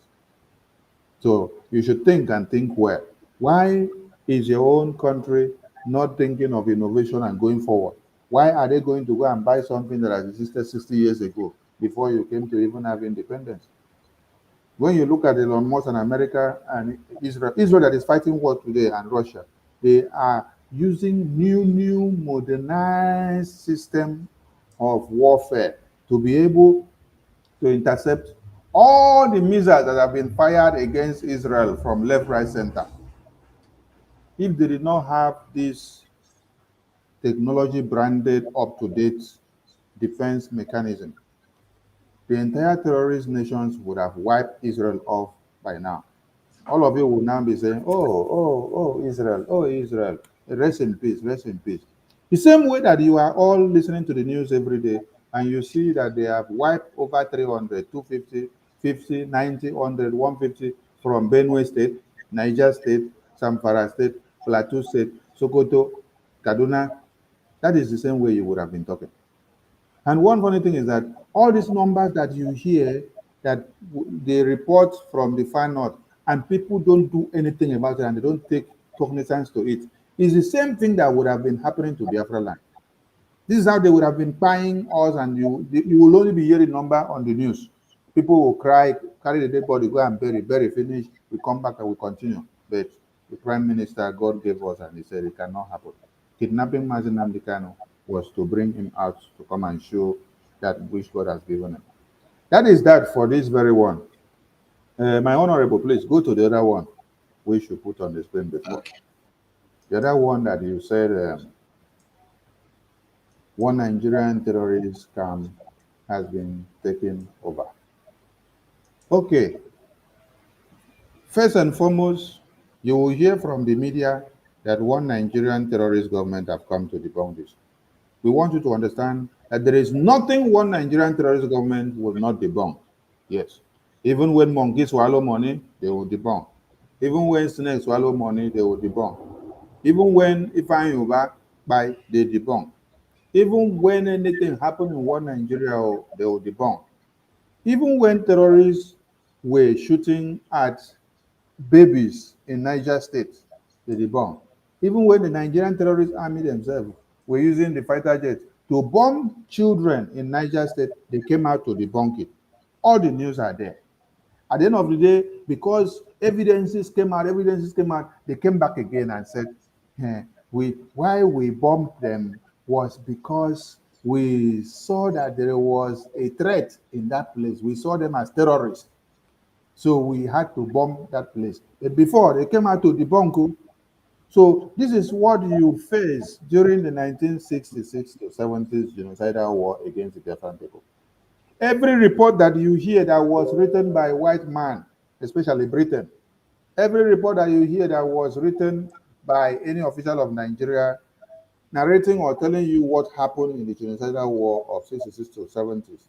So you should think and think well. Why is your own country not thinking of innovation and going forward? Why are they going to go and buy something that has existed 60 years ago before you came to even have independence? When you look at Elon Musk and America and Israel that is fighting war today, and Russia, they are using new modernized system of warfare to be able to intercept all the missiles that have been fired against Israel from left, right, center. If they did not have this technology branded up-to-date defense mechanism, the entire terrorist nations would have wiped Israel off by now. All of you will now be saying, oh, Israel, rest in peace, rest in peace. The same way that you are all listening to the news every day and you see that they have wiped over 300, 250, 50, 90, 100, 150 from Benue State, Niger State, Zamfara State, Plateau State, Sokoto, Kaduna. That is the same way you would have been talking. And one funny thing is that all these numbers that you hear that they report from the far north and people don't do anything about it and they don't take cognizance to it is the same thing that would have been happening to Biafra land. This is how they would have been buying us, and you will only be hearing number on the news. People will cry, carry the dead body, go and bury, finish, we come back and we continue. But the Prime Minister, God gave us, and he said it cannot happen. Kidnapping Mazi Nnamdi Kanu was to bring him out to come and show that which God has given him. That is that for this very one. My honorable, please go to the other one we should put on the screen before. Okay. The other one that you said, one Nigerian terrorist camp has been taken over. Okay. First and foremost, you will hear from the media that one Nigerian terrorist government have come to debunk this. We want you to understand that there is nothing one Nigerian terrorist government will not debunk. Yes. Even when monkeys swallow money, they will debunk. Even when snakes swallow money, they will debunk. Even when Ifeanyi Uba buy, they debunk. Even when anything happens in one Nigeria, they will debunk. Even when terrorists were shooting at babies in Niger State, they debunk. Even when the Nigerian terrorist army themselves were using the fighter jet to bomb children in Niger State, they came out to debunk it. All the news are there. At the end of the day, because evidences came out, they came back again and said, why we bombed them was because we saw that there was a threat in that place. We saw them as terrorists. So we had to bomb that place. But before, they came out to debunk. So this is what you face during the 1966 to 70s genocidal war against the Biafran people. Every report that you hear that was written by a white man, especially Britain, every report that you hear that was written by any official of Nigeria narrating or telling you what happened in the genocidal war of 66 to 70s,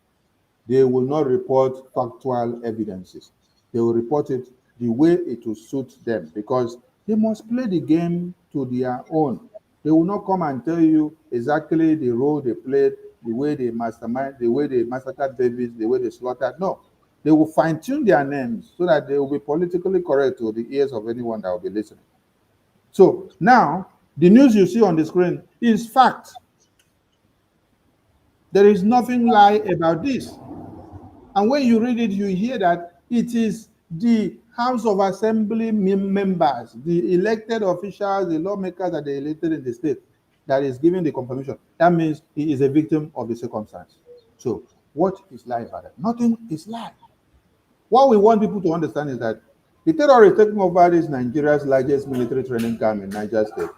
they will not report factual evidences. They will report it the way it will suit them because they must play the game to their own. They will not come and tell you exactly the role they played, the way they mastermind, the way they massacred babies, the way they slaughtered. No, they will fine-tune their names so that they will be politically correct to the ears of anyone that will be listening. So now, the news you see on the screen is fact. There is nothing lie about this. And when you read it, you hear that it is the House of Assembly members, the elected officials, the lawmakers that they elected in the state that is giving the confirmation. That means he is a victim of the circumstance. So what is lie about that? Nothing is lie. What we want people to understand is that The terrorist taking over is Nigeria's largest military training camp in Niger State.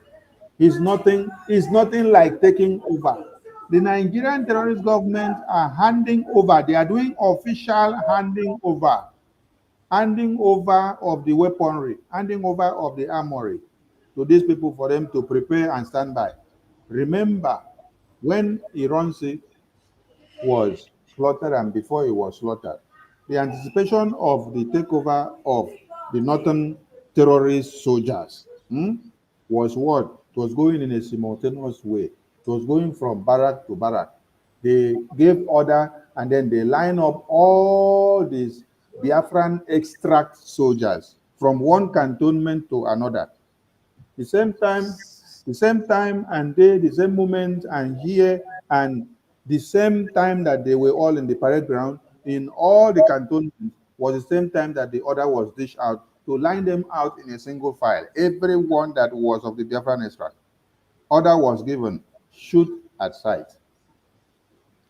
It's nothing like taking over. The Nigerian terrorist government are handing over. They are doing official handing over of the weaponry, handing over of the armory to these people for them to prepare and stand by. Remember, when Iransi was slaughtered and before he was slaughtered, the anticipation of the takeover of the northern terrorist soldiers was what? It was going in a simultaneous way. It was going from barrack to barrack. They gave order and then they line up all these Biafran extract soldiers from one cantonment to another. The same time, and they, the same moment, and here, and the same time that they were all in the parade ground, in all the cantonments, was the same time that the order was dished out to line them out in a single file. Everyone that was of the Biafran extract. Order was given, shoot at sight.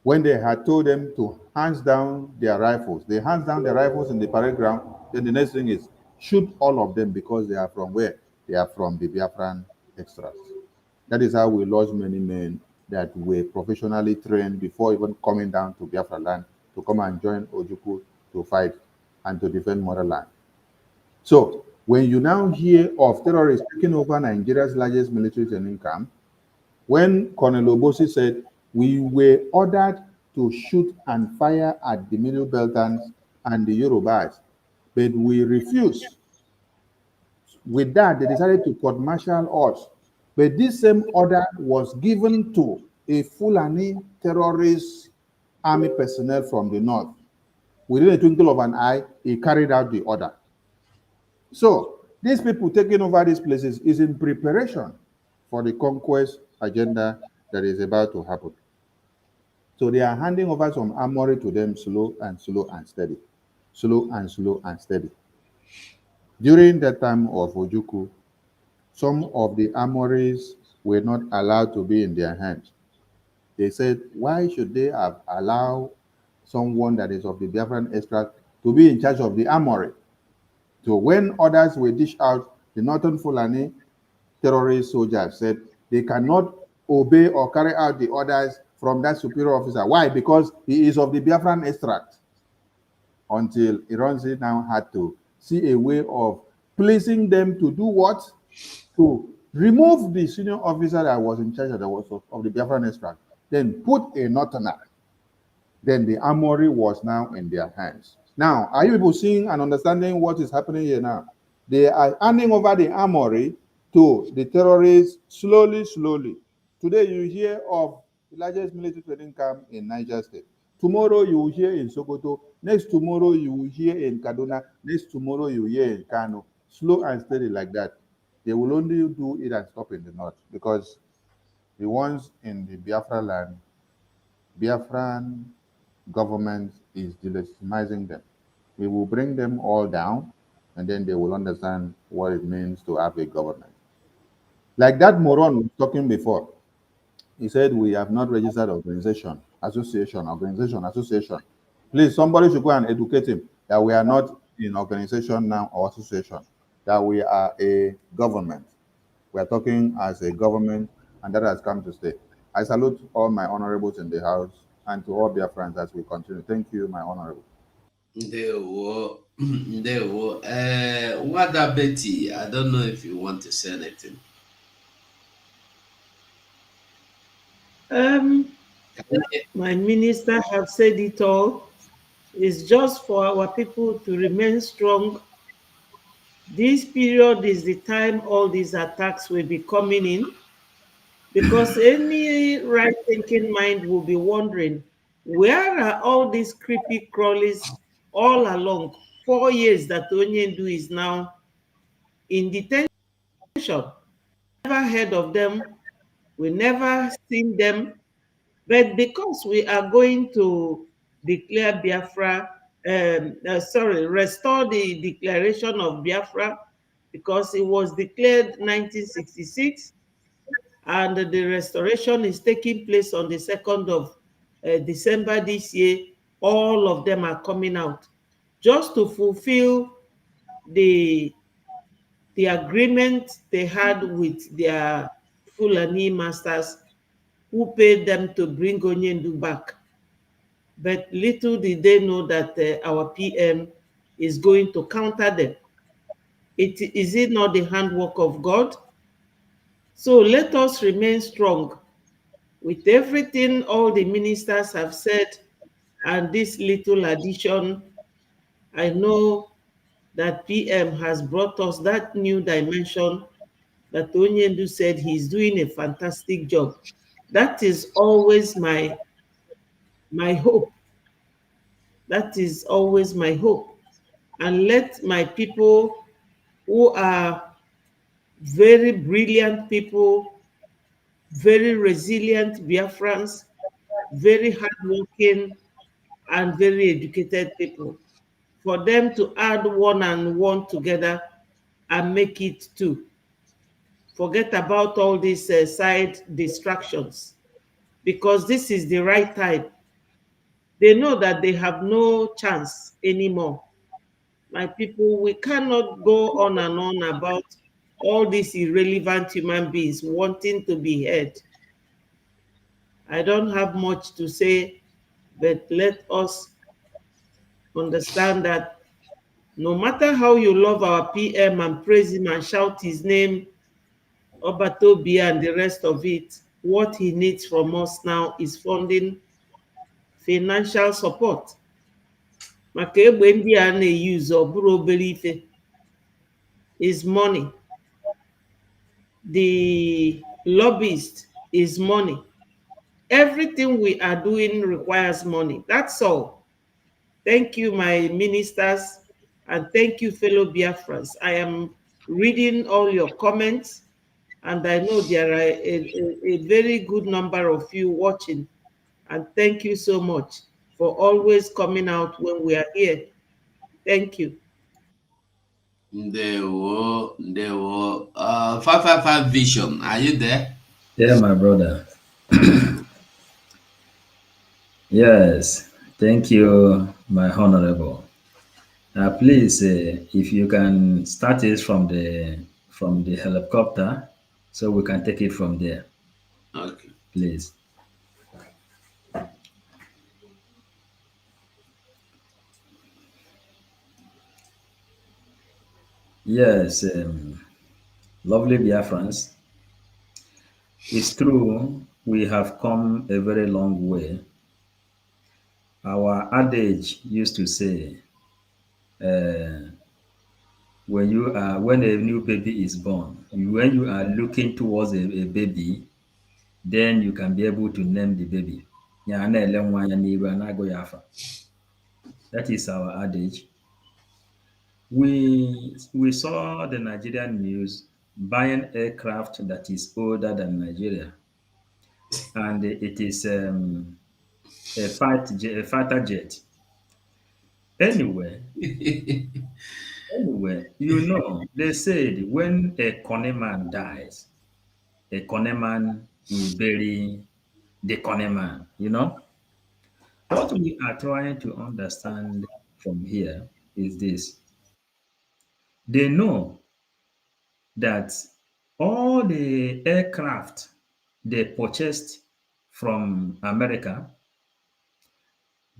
When they had told them to hands down their rifles, they hands down their rifles in the parade ground. Then the next thing is shoot all of them because they are from where? They are from the Biafran extracts. That is how we lost many men that were professionally trained before even coming down to Biafra land to come and join Ojukwu to fight and to defend motherland. So when you now hear of terrorists taking over Nigeria's largest military training camp, when Colonel Obosi said we were ordered to shoot and fire at the Middle Beltans and the Yorubas, but we refused. With that, they decided to court-martial us. But this same order was given to a Fulani terrorist army personnel from the north. Within a twinkle of an eye, he carried out the order. So these people taking over these places is in preparation for the conquest agenda that is about to happen. So they are handing over some armory to them slow and steady. Slow and steady. During that time of Ojukwu, some of the armories were not allowed to be in their hands. They said, why should they have allowed someone that is of the Biafran extract to be in charge of the armory? So when orders were dished out, the Northern Fulani terrorist soldiers said they cannot obey or carry out the orders from that superior officer. Why? Because he is of the Biafran extract. Until Iranzi now had to see a way of placing them to do what? To remove the senior officer that was in charge of the Biafran extract, then put a northerner. Then the armory was now in their hands. Now, are you people seeing and understanding what is happening here now? They are handing over the armory to the terrorists slowly. Today you hear of the largest military training camp in Niger State. Tomorrow you will hear in Sokoto. Next tomorrow you will hear in Kaduna. Next tomorrow you will hear in Kano. Slow and steady like that. They will only do it and stop in the north because the ones in the Biafra land, Biafran government is delegitimizing them. We will bring them all down and then they will understand what it means to have a government. Like that moron was talking before. He said we have not registered organization. Please, somebody should go and educate him that we are not in organization now or association, that we are a government. We are talking as a government, and that has come to stay. I salute all my honorables in the house and to all their friends as we continue. Thank you, my honorable. Ndewo. Wada Betty, I don't know if you want to say anything. My minister have said it all. It's just for our people to remain strong. This period is the time all these attacks will be coming in, because any right-thinking mind will be wondering, where are all these creepy crawlies all along? 4 years that Onyendu is now in detention. Never heard of them. We never seen them. But because we are going to declare Biafra, restore the declaration of Biafra, because it was declared 1966, and the restoration is taking place on the 2nd of December this year. All of them are coming out just to fulfill the agreement they had with their Fulani masters who paid them to bring Onyendu back. But little did they know that our PM is going to counter them. Is it not the handwork of God? So let us remain strong with everything all the ministers have said, and this little addition. I know that PM has brought us that new dimension that Onyendu said he's doing a fantastic job. That is always my hope. That is always my hope. And let my people who are very brilliant people, very resilient Biafrans, very hardworking and very educated people, for them to add one and one together and make it two. Forget about all these side distractions, because this is the right time. They know that they have no chance anymore. My people, we cannot go on and on about all these irrelevant human beings wanting to be heard. I don't have much to say, but let us understand that no matter how you love our PM and praise him and shout his name, Obatobi and the rest of it, what he needs from us now is funding, financial support. Maka egbe ndị a na-eyuzu ọ bụrụ obere ife is money. The lobbyist is money. Everything we are doing requires money. That's all. Thank you, my ministers, and thank you, fellow Biafrans. I am reading all your comments, and I know there are a very good number of you watching. And thank you so much for always coming out when we are here. Thank you. Ndewo. 555 Vision, are you there? Yeah, my brother. Yes, thank you, my honorable. Please, if you can start it from the helicopter, so we can take it from there. Okay. Please. Yes, lovely Biafrans. It's true, we have come a very long way. Our adage used to say, when a new baby is born, when you are looking towards a baby, then you can be able to name the baby. That is our adage. We saw the Nigerian news buying aircraft that is older than Nigeria, and it is a fighter jet. Anyway, they said when a Koneman dies, a Koneman will bury the Koneman. What we are trying to understand from here is this. They know that all the aircraft they purchased from America,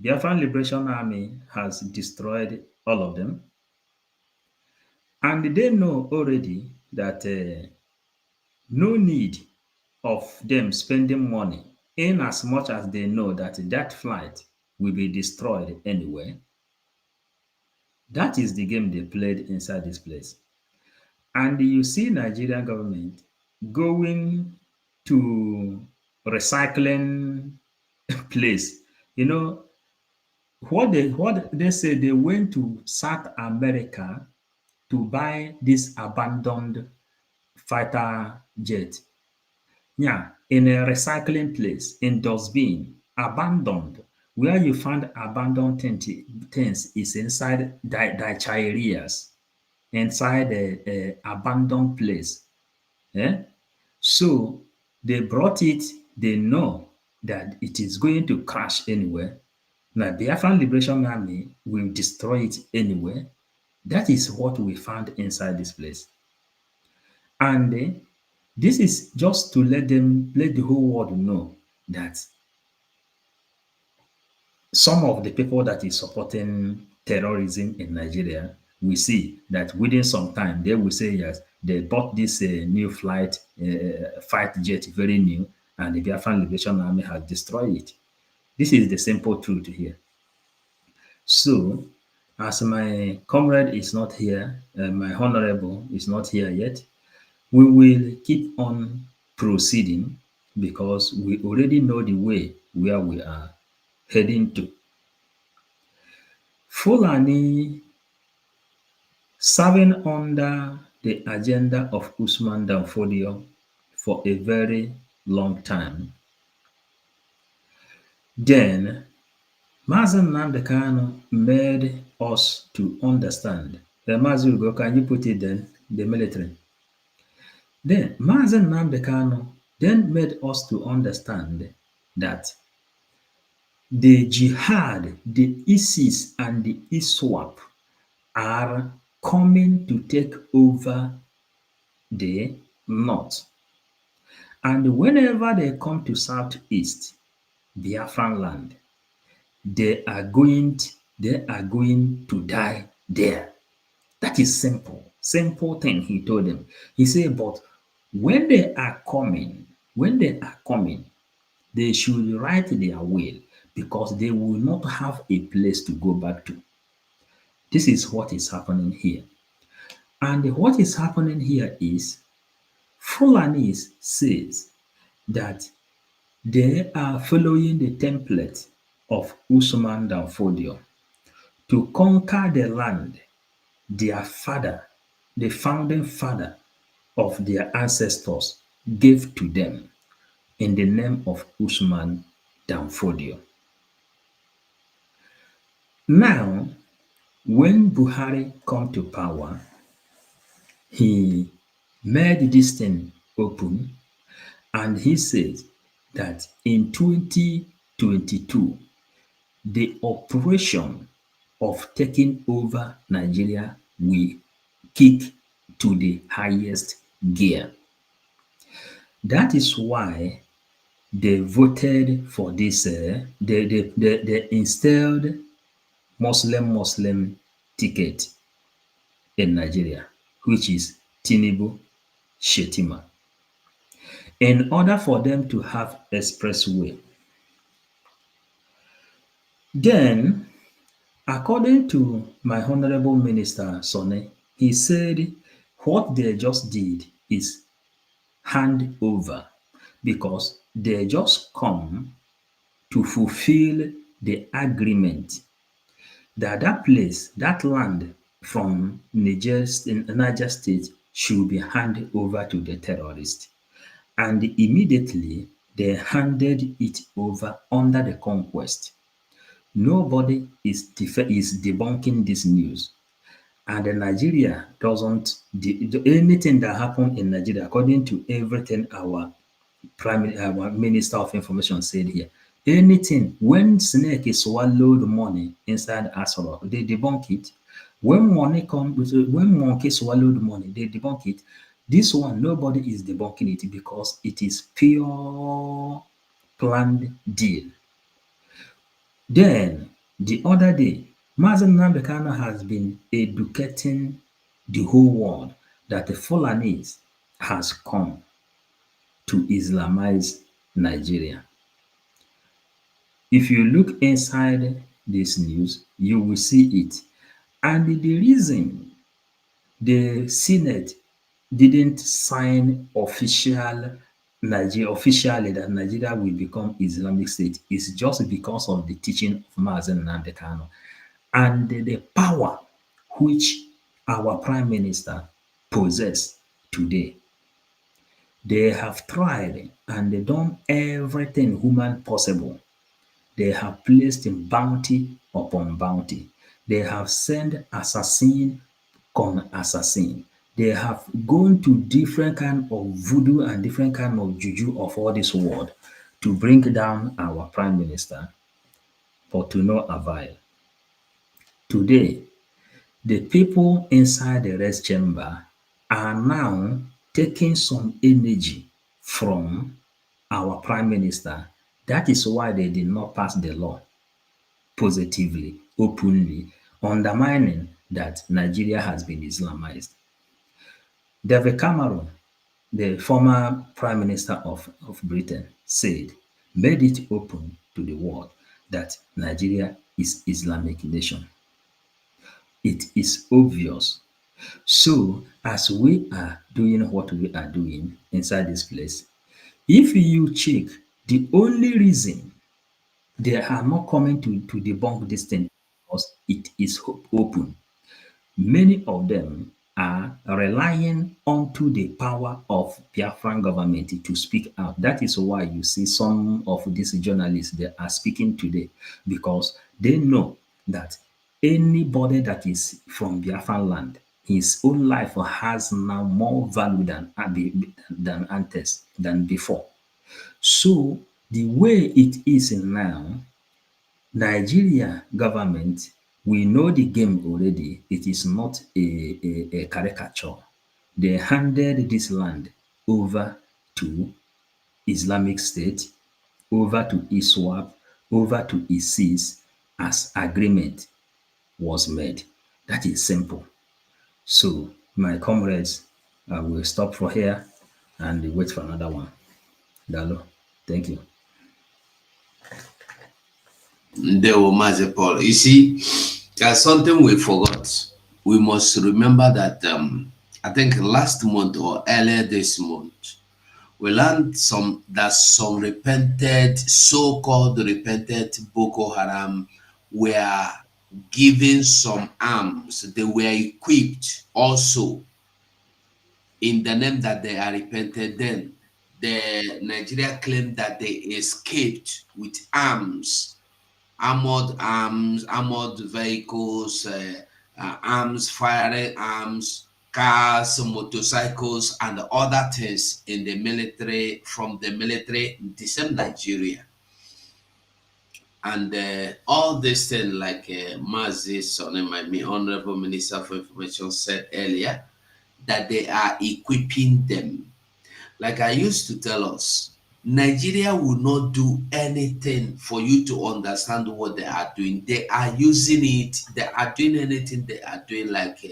Biafran Liberation Army has destroyed all of them. And they know already that no need of them spending money, in as much as they know that that flight will be destroyed anyway. That is the game they played inside this place. And you see Nigerian government going to recycling place. What they say, they went to South America to buy this abandoned fighter jet. Yeah, in a recycling place, in dustbin, abandoned. Where you find abandoned things is inside the areas, inside a abandoned place. Yeah? So they brought it, they know that it is going to crash anywhere. Now, the Biafran Liberation Army will destroy it anyway. That is what we found inside this place. And this is just to let the whole world know that some of the people that is supporting terrorism in Nigeria, we see that within some time they will say yes, they bought this new fight jet, very new, and the Biafran Liberation Army has destroyed it. This is the simple truth here. So, as my comrade is not here, my honorable is not here yet, we will keep on proceeding because we already know the way where we are heading to. Fulani serving under the agenda of Usman Danfodio for a very long time. Then Mazen Nnamdi Kanu made us to understand. Mazi Ugo, can you put it then? The military. Then Mazen Nnamdi Kanu then made us to understand that the jihad, the ISIS and the ISWAP are coming to take over the north. And whenever they come to southeast, Biafran land, they are going to die there. That is simple thing he told them. He said, but when they are coming, they should write their will because they will not have a place to go back to. This is what is happening here. And what is happening here is Fulanese says that they are following the template of Usman Danfodio to conquer the land their father, the founding father of their ancestors, gave to them in the name of Usman Danfodio. Now, when Buhari come to power, he made this thing open and he said that in 2022, the operation of taking over Nigeria will kick to the highest gear. That is why they voted for this, they installed Muslim ticket in Nigeria, which is Tinubu Shetima. In order for them to have expressway. Then, according to my Honorable Minister Sonny, he said what they just did is hand over because they just come to fulfill the agreement that place, that land from Niger State should be handed over to the terrorists. And immediately they handed it over under the conquest. Nobody is debunking this news. And Nigeria doesn't, anything that happened in Nigeria, according to everything our Minister of Information said here, anything, when snake is swallowed money inside Asoro, they debunk it. When monkey swallowed money, they debunk it. This one, nobody is debunking it because it is pure planned deal. Then, the other day, Mazen Nnamdi Kanu has been educating the whole world that the Fulanese has come to Islamize Nigeria. If you look inside this news, you will see it. And the reason the Senate didn't sign officially that Nigeria will become Islamic State is just because of the teaching of Mazen Nnamdi Kanu and the power which our Prime Minister possesses today. They have tried and they done everything human possible. They have placed in bounty upon bounty. They have sent assassin con assassin. They have gone to different kind of voodoo and different kind of juju of all this world to bring down our Prime Minister, but to no avail. Today, The people inside the rest chamber are now taking some energy from our prime minister. That is why they did not pass the law positively, openly, undermining that Nigeria has been Islamized. David Cameron, the former prime minister of Britain, said, made it open to the world that Nigeria is Islamic nation. It is obvious. So as we are doing what we are doing inside this place, if you check, the only reason they are not coming to debunk this thing because it is open. Many of them are relying onto the power of Biafran government to speak out. That is why you see some of these journalists they are speaking today because they know that anybody that is from Biafran land, his own life has now more value than antes, than before. So the way it is now, Nigeria government, we know the game already. It is not a caricature. They handed this land over to Islamic State, over to ISWAP, over to ISIS as agreement was made. That is simple. So, my comrades, I will stop for here and wait for another one. Dalo, thank you. There were Mazi Paul. You see, there's something we forgot. We must remember that I think last month or earlier this month, we learned some repented, so-called repented Boko Haram were given some arms. They were equipped also in the name that they are repented. Then the Nigeria claimed that they escaped with arms, armored vehicles, arms, firing arms, cars, motorcycles, and other things in the military, from the military in the same Nigeria. And all this thing, like Mazi Sonema, Honorable Minister for Information, said earlier, that they are equipping them. Like I used to tell us, Nigeria will not do anything for you to understand what they are doing. They are using it. They are doing anything they are doing, like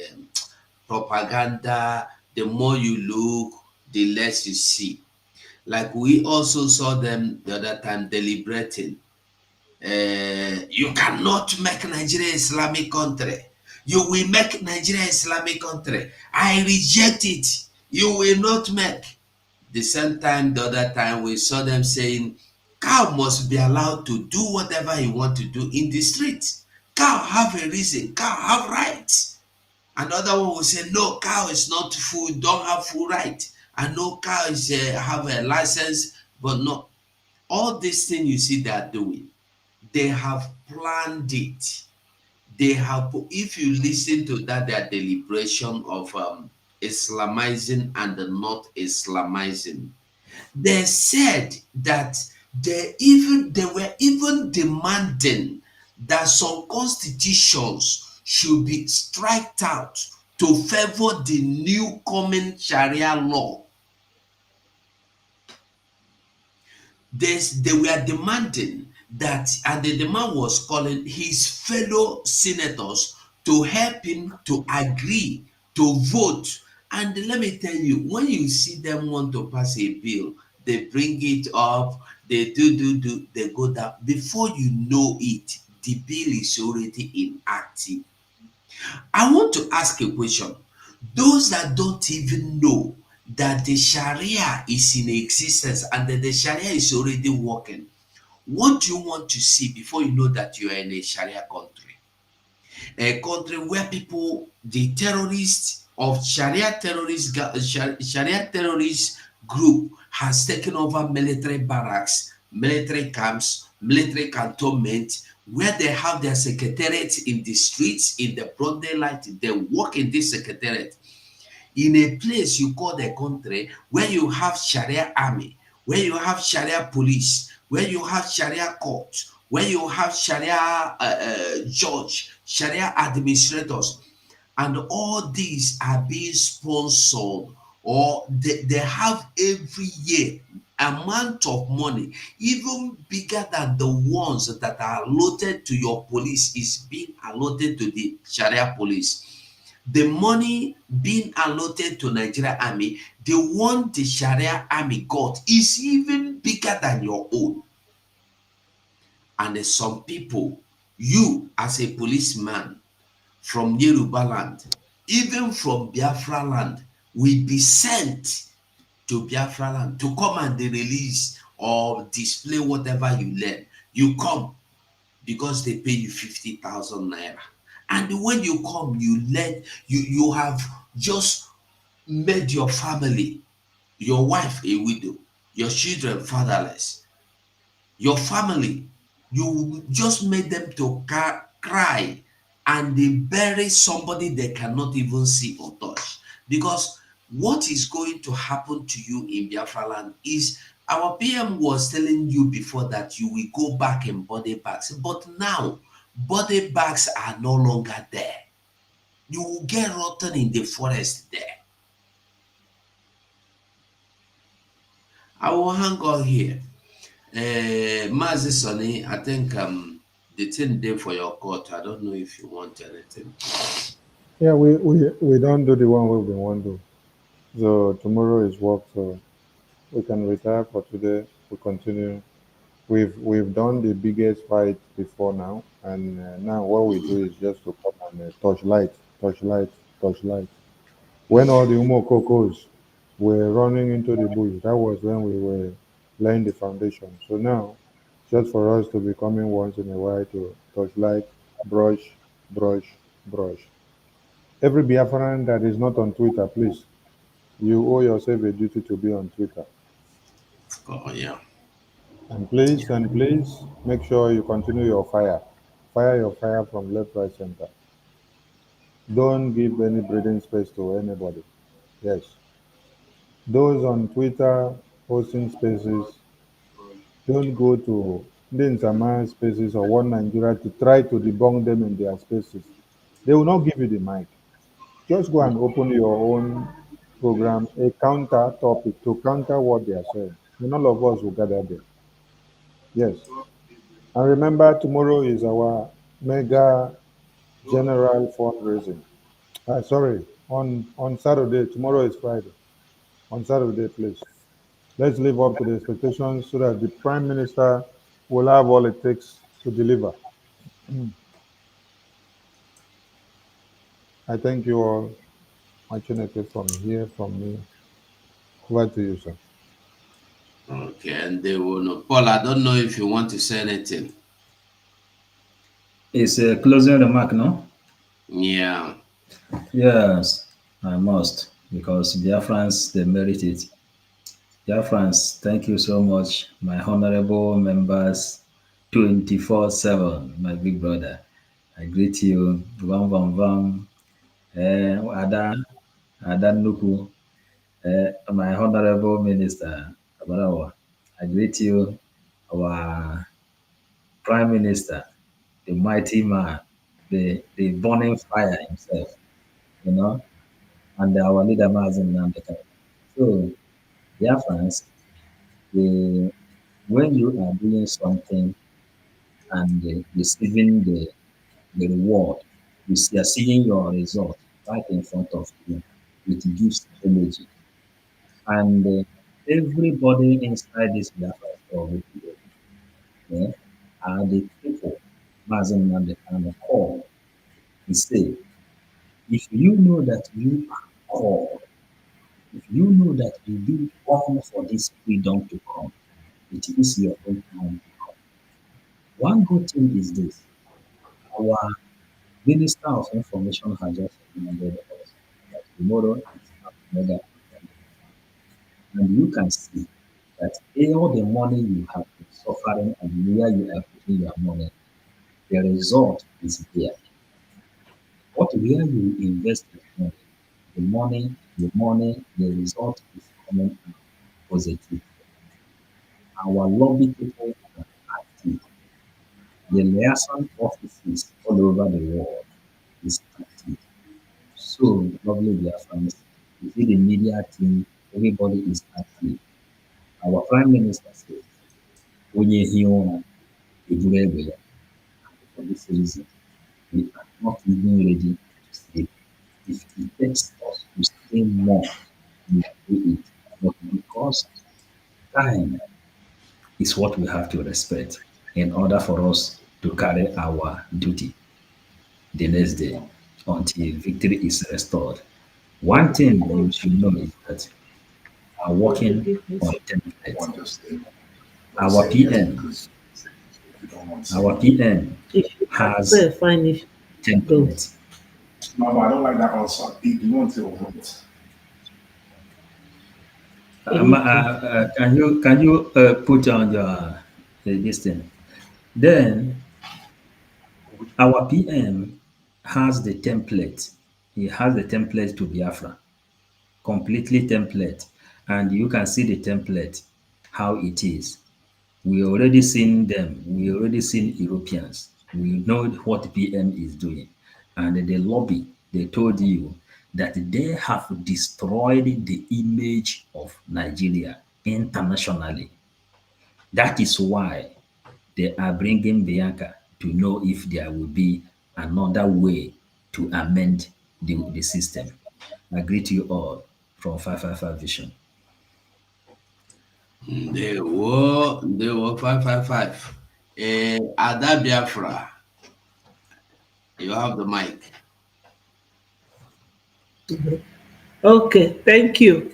propaganda. The more you look, the less you see. Like we also saw them the other time deliberating. You cannot make Nigeria Islamic country. You will make Nigeria Islamic country. I reject it. You will not make. The same time, the other time, we saw them saying, cow must be allowed to do whatever he want to do in the street. Cow have a reason. Cow have rights. Another one will say, no, cow is not full, don't have full right. And no, cow is have a license, but no. All these things you see they are doing, they have planned it. They have, if you listen to that, their deliberation of Islamizing and not Islamizing, they said that they were even demanding that some constitutions should be striked out to favor the new coming Sharia law. They were demanding that, and the demand was calling his fellow senators to help him to agree to vote. And let me tell you, when you see them want to pass a bill, they bring it up, they do, they go down. Before you know it, the bill is already inactive. I want to ask a question. Those that don't even know that the Sharia is in existence and that the Sharia is already working, what do you want to see before you know that you are in a Sharia country? A country where people, the terrorists of Sharia terrorist group has taken over military barracks, military camps, military cantonment, where they have their secretariat in the streets, in the broad daylight. They work in this secretariat in a place you call the country, where you have Sharia army, where you have Sharia police, where you have Sharia court, where you have Sharia judge, Sharia administrators. And all these are being sponsored, or they have every year amount of money even bigger than the ones that are allotted to your police is being allotted to the Sharia police. The money being allotted to Nigeria army, the one the Sharia army got is even bigger than your own. And some people, you as a policeman from Yoruba land, even from Biafra land, will be sent to Biafra land to come and release or display whatever you learn. You come because they pay you 50,000 naira. And when you come, you have just made your family, your wife a widow, your children fatherless, your family, you just made them to cry, and they bury somebody they cannot even see or touch. Because what is going to happen to you in Biafra land is, our PM was telling you before that you will go back in body bags, but now body bags are no longer there. You will get rotten in the forest there. I will hang on here. Mazi Sonny, I think the thing there for your court. I don't know if you want anything. Yeah, we don't do the one we've been want to. So tomorrow is work, so we can retire for today. We continue. We've done the biggest fight before now, and now what we do is just to come and touch light, touch light, touch light. When all the Umokokos were running into the bush, that was when we were laying the foundation. So now, just for us to be coming once in a while to touch light, brush, brush, brush. Every Biafran that is not on Twitter, please, you owe yourself a duty to be on Twitter. Oh yeah. And please, make sure you continue your fire. Fire your fire from left, right, center. Don't give any breathing space to anybody. Yes. Those on Twitter hosting spaces, don't go to Ndinsama spaces or One Nigeria to try to debunk them in their spaces. They will not give you the mic. Just go and open your own program, a counter topic to counter what they are saying. And all of us will gather there. Yes. And remember, tomorrow is our mega general fundraising. Sorry, on Saturday. Tomorrow is Friday. On Saturday, please. Let's live up to the expectations so that the Prime Minister will have all it takes to deliver. I thank you all. Watching it from here, from me. Over to you, sir. Okay, and they will know. Paul, I don't know if you want to say anything. It's a closing remark, no? Yeah. Yes, I must, because Biafrans, they merit it. Biafrans, thank you so much, my honorable members, 24/7, my big brother. I greet you, Vam Vam Vam, Ada Nuku, my honorable minister, Abarawa. I greet you, our prime minister, the mighty man, the burning fire himself, you know, and our leader Mazin Nandeka. So, Biafrans, the, when you are doing something and receiving the reward, are seeing your result right in front of you, it gives energy. And everybody inside this Biafra story, yeah, are the people Mazin Nandeka call. He say, if you know that you are called, if you know that you do all for this freedom to come, it is your own time. One good thing is this: our Minister of Information has just reminded us that tomorrow is another event. And you can see that all the money you have been suffering and where you are putting your money, the result is there. What where you invest your money, the result is coming out positive. Our lobby people are active. The liaison offices all over the world is active. So, lovely Biafrans, you see the media team, everybody is active. Our Prime Minister says, "Onye hiona ebure." For this reason, we are not even ready to sleep. If it takes us to stay more, we will do it. But because time is what we have to respect in order for us to carry our duty the next day until victory is restored. One thing you should know is that we are working on template. Our PM, our PM has template. Mama, I don't like that answer. You want to want. Can you put on your this thing? Then our PM has the template. He has the template to Biafra, completely template, and you can see the template how it is. We already seen them. We already seen Europeans. We know what PM is doing, and the lobby they told you that they have destroyed the image of Nigeria internationally. That is why they are bringing Bianca to know if there will be another way to amend the system. I greet you all from 555 Vision. They were 555. Ada Biafra, you have the mic. Okay, thank you.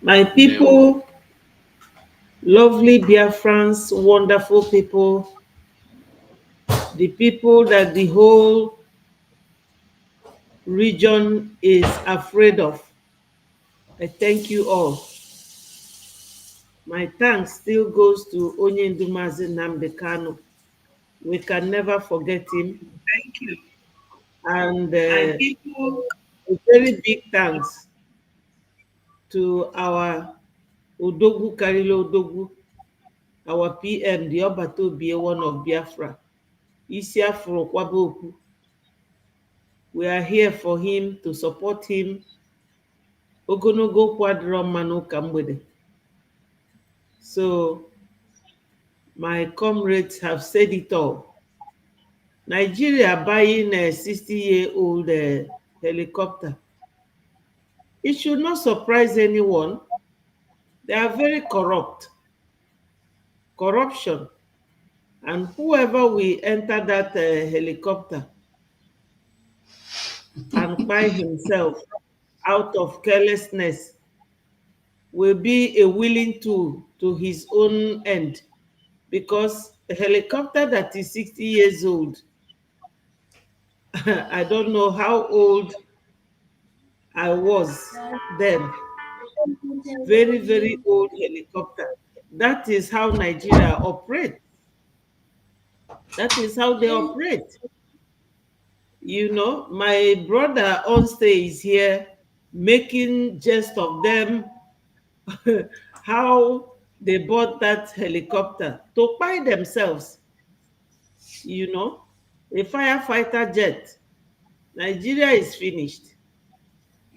My people, lovely Biafrans, wonderful people, the people that the whole region is afraid of. I thank you all. My thanks still goes to Onye Ndumazi Nnamdi Kanu. We can never forget him. Thank you. And a very big thanks to our Odogwu Karilo Odogwu, our PM, the Obatobi, one of Biafra. Isiafro Kwaboku. We are here for him, to support him. Ogonogo Kwadro Manu Kambwede. So, my comrades have said it all. Nigeria buying a 60-year-old helicopter. It should not surprise anyone. They are very corrupt. Corruption. And whoever will enter that helicopter and buy himself out of carelessness will be a willing tool to his own end, because a helicopter that is 60 years old, I don't know how old I was then. Very, very old helicopter. That is how Nigeria operates. That is how they operate. You know, my brother Onstay is here making jest of them, how they bought that helicopter to buy themselves. You know, a firefighter jet. Nigeria is finished.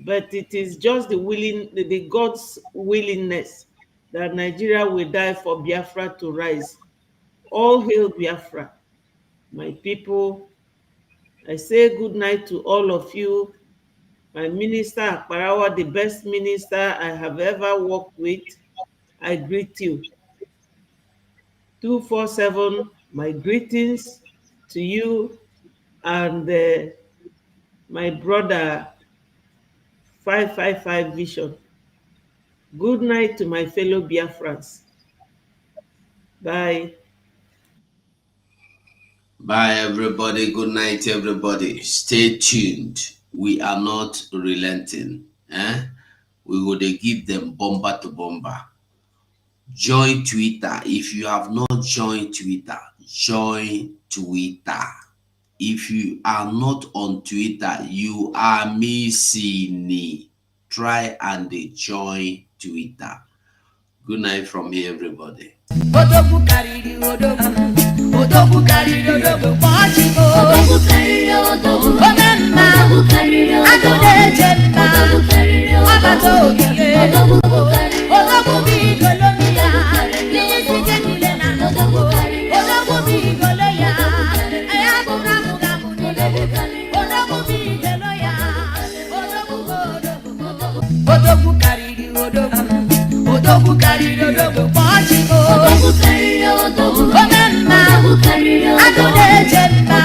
But it is just the God's willingness that Nigeria will die for Biafra to rise. All hail Biafra. My people, I say good night to all of you. My minister, Akparawa, the best minister I have ever worked with, I greet you. 247, my greetings to you, and my brother, 555 Vision. Good night to my fellow Biafrans. Bye. Bye, everybody. Good night, everybody. Stay tuned. We are not relenting. We will give them bomber to bomber. Join Twitter. If you have not joined Twitter, join Twitter. If you are not on Twitter, you are missing. Try and join Twitter. Good night from here, everybody. Odogwu karịrị odogwu, odogwu karịrị odogwu, kpọọ chi o. Odogwu karịrị odogwu, ome mma. Odogwu karịrị odogwu. Odogwu karịrị odogwu. Omemma. Agụ na-eje mba.